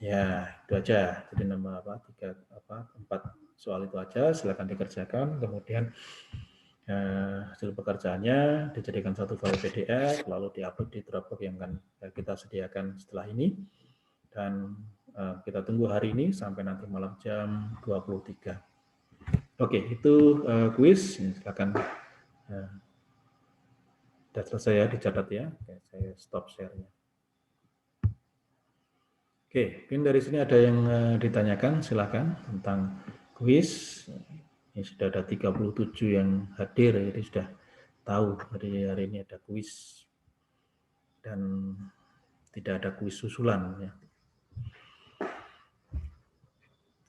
Ya, itu aja. Jadi nomor 4 soal itu aja, silakan dikerjakan. Kemudian hasil pekerjaannya dijadikan satu file PDF, lalu diupload di Dropbox yang akan kita sediakan setelah ini. Dan kita tunggu hari ini sampai nanti malam jam 23. Oke, itu kuis. Silakan. Sudah selesai ya, dicatat ya. Oke, saya stop share-nya. Oke, mungkin dari sini ada yang ditanyakan, silakan tentang kuis. Ini sudah ada 37 yang hadir, jadi sudah tahu hari ini ada kuis dan tidak ada kuis susulan. Ya.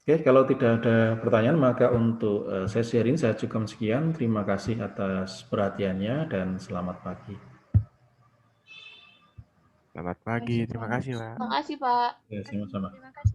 Oke, kalau tidak ada pertanyaan, maka untuk sesi hari ini saya cukup sekian. Terima kasih atas perhatiannya dan selamat pagi. Selamat pagi, terima kasih Pak. Terima kasih Pak. Ya, sama-sama. Terima kasih.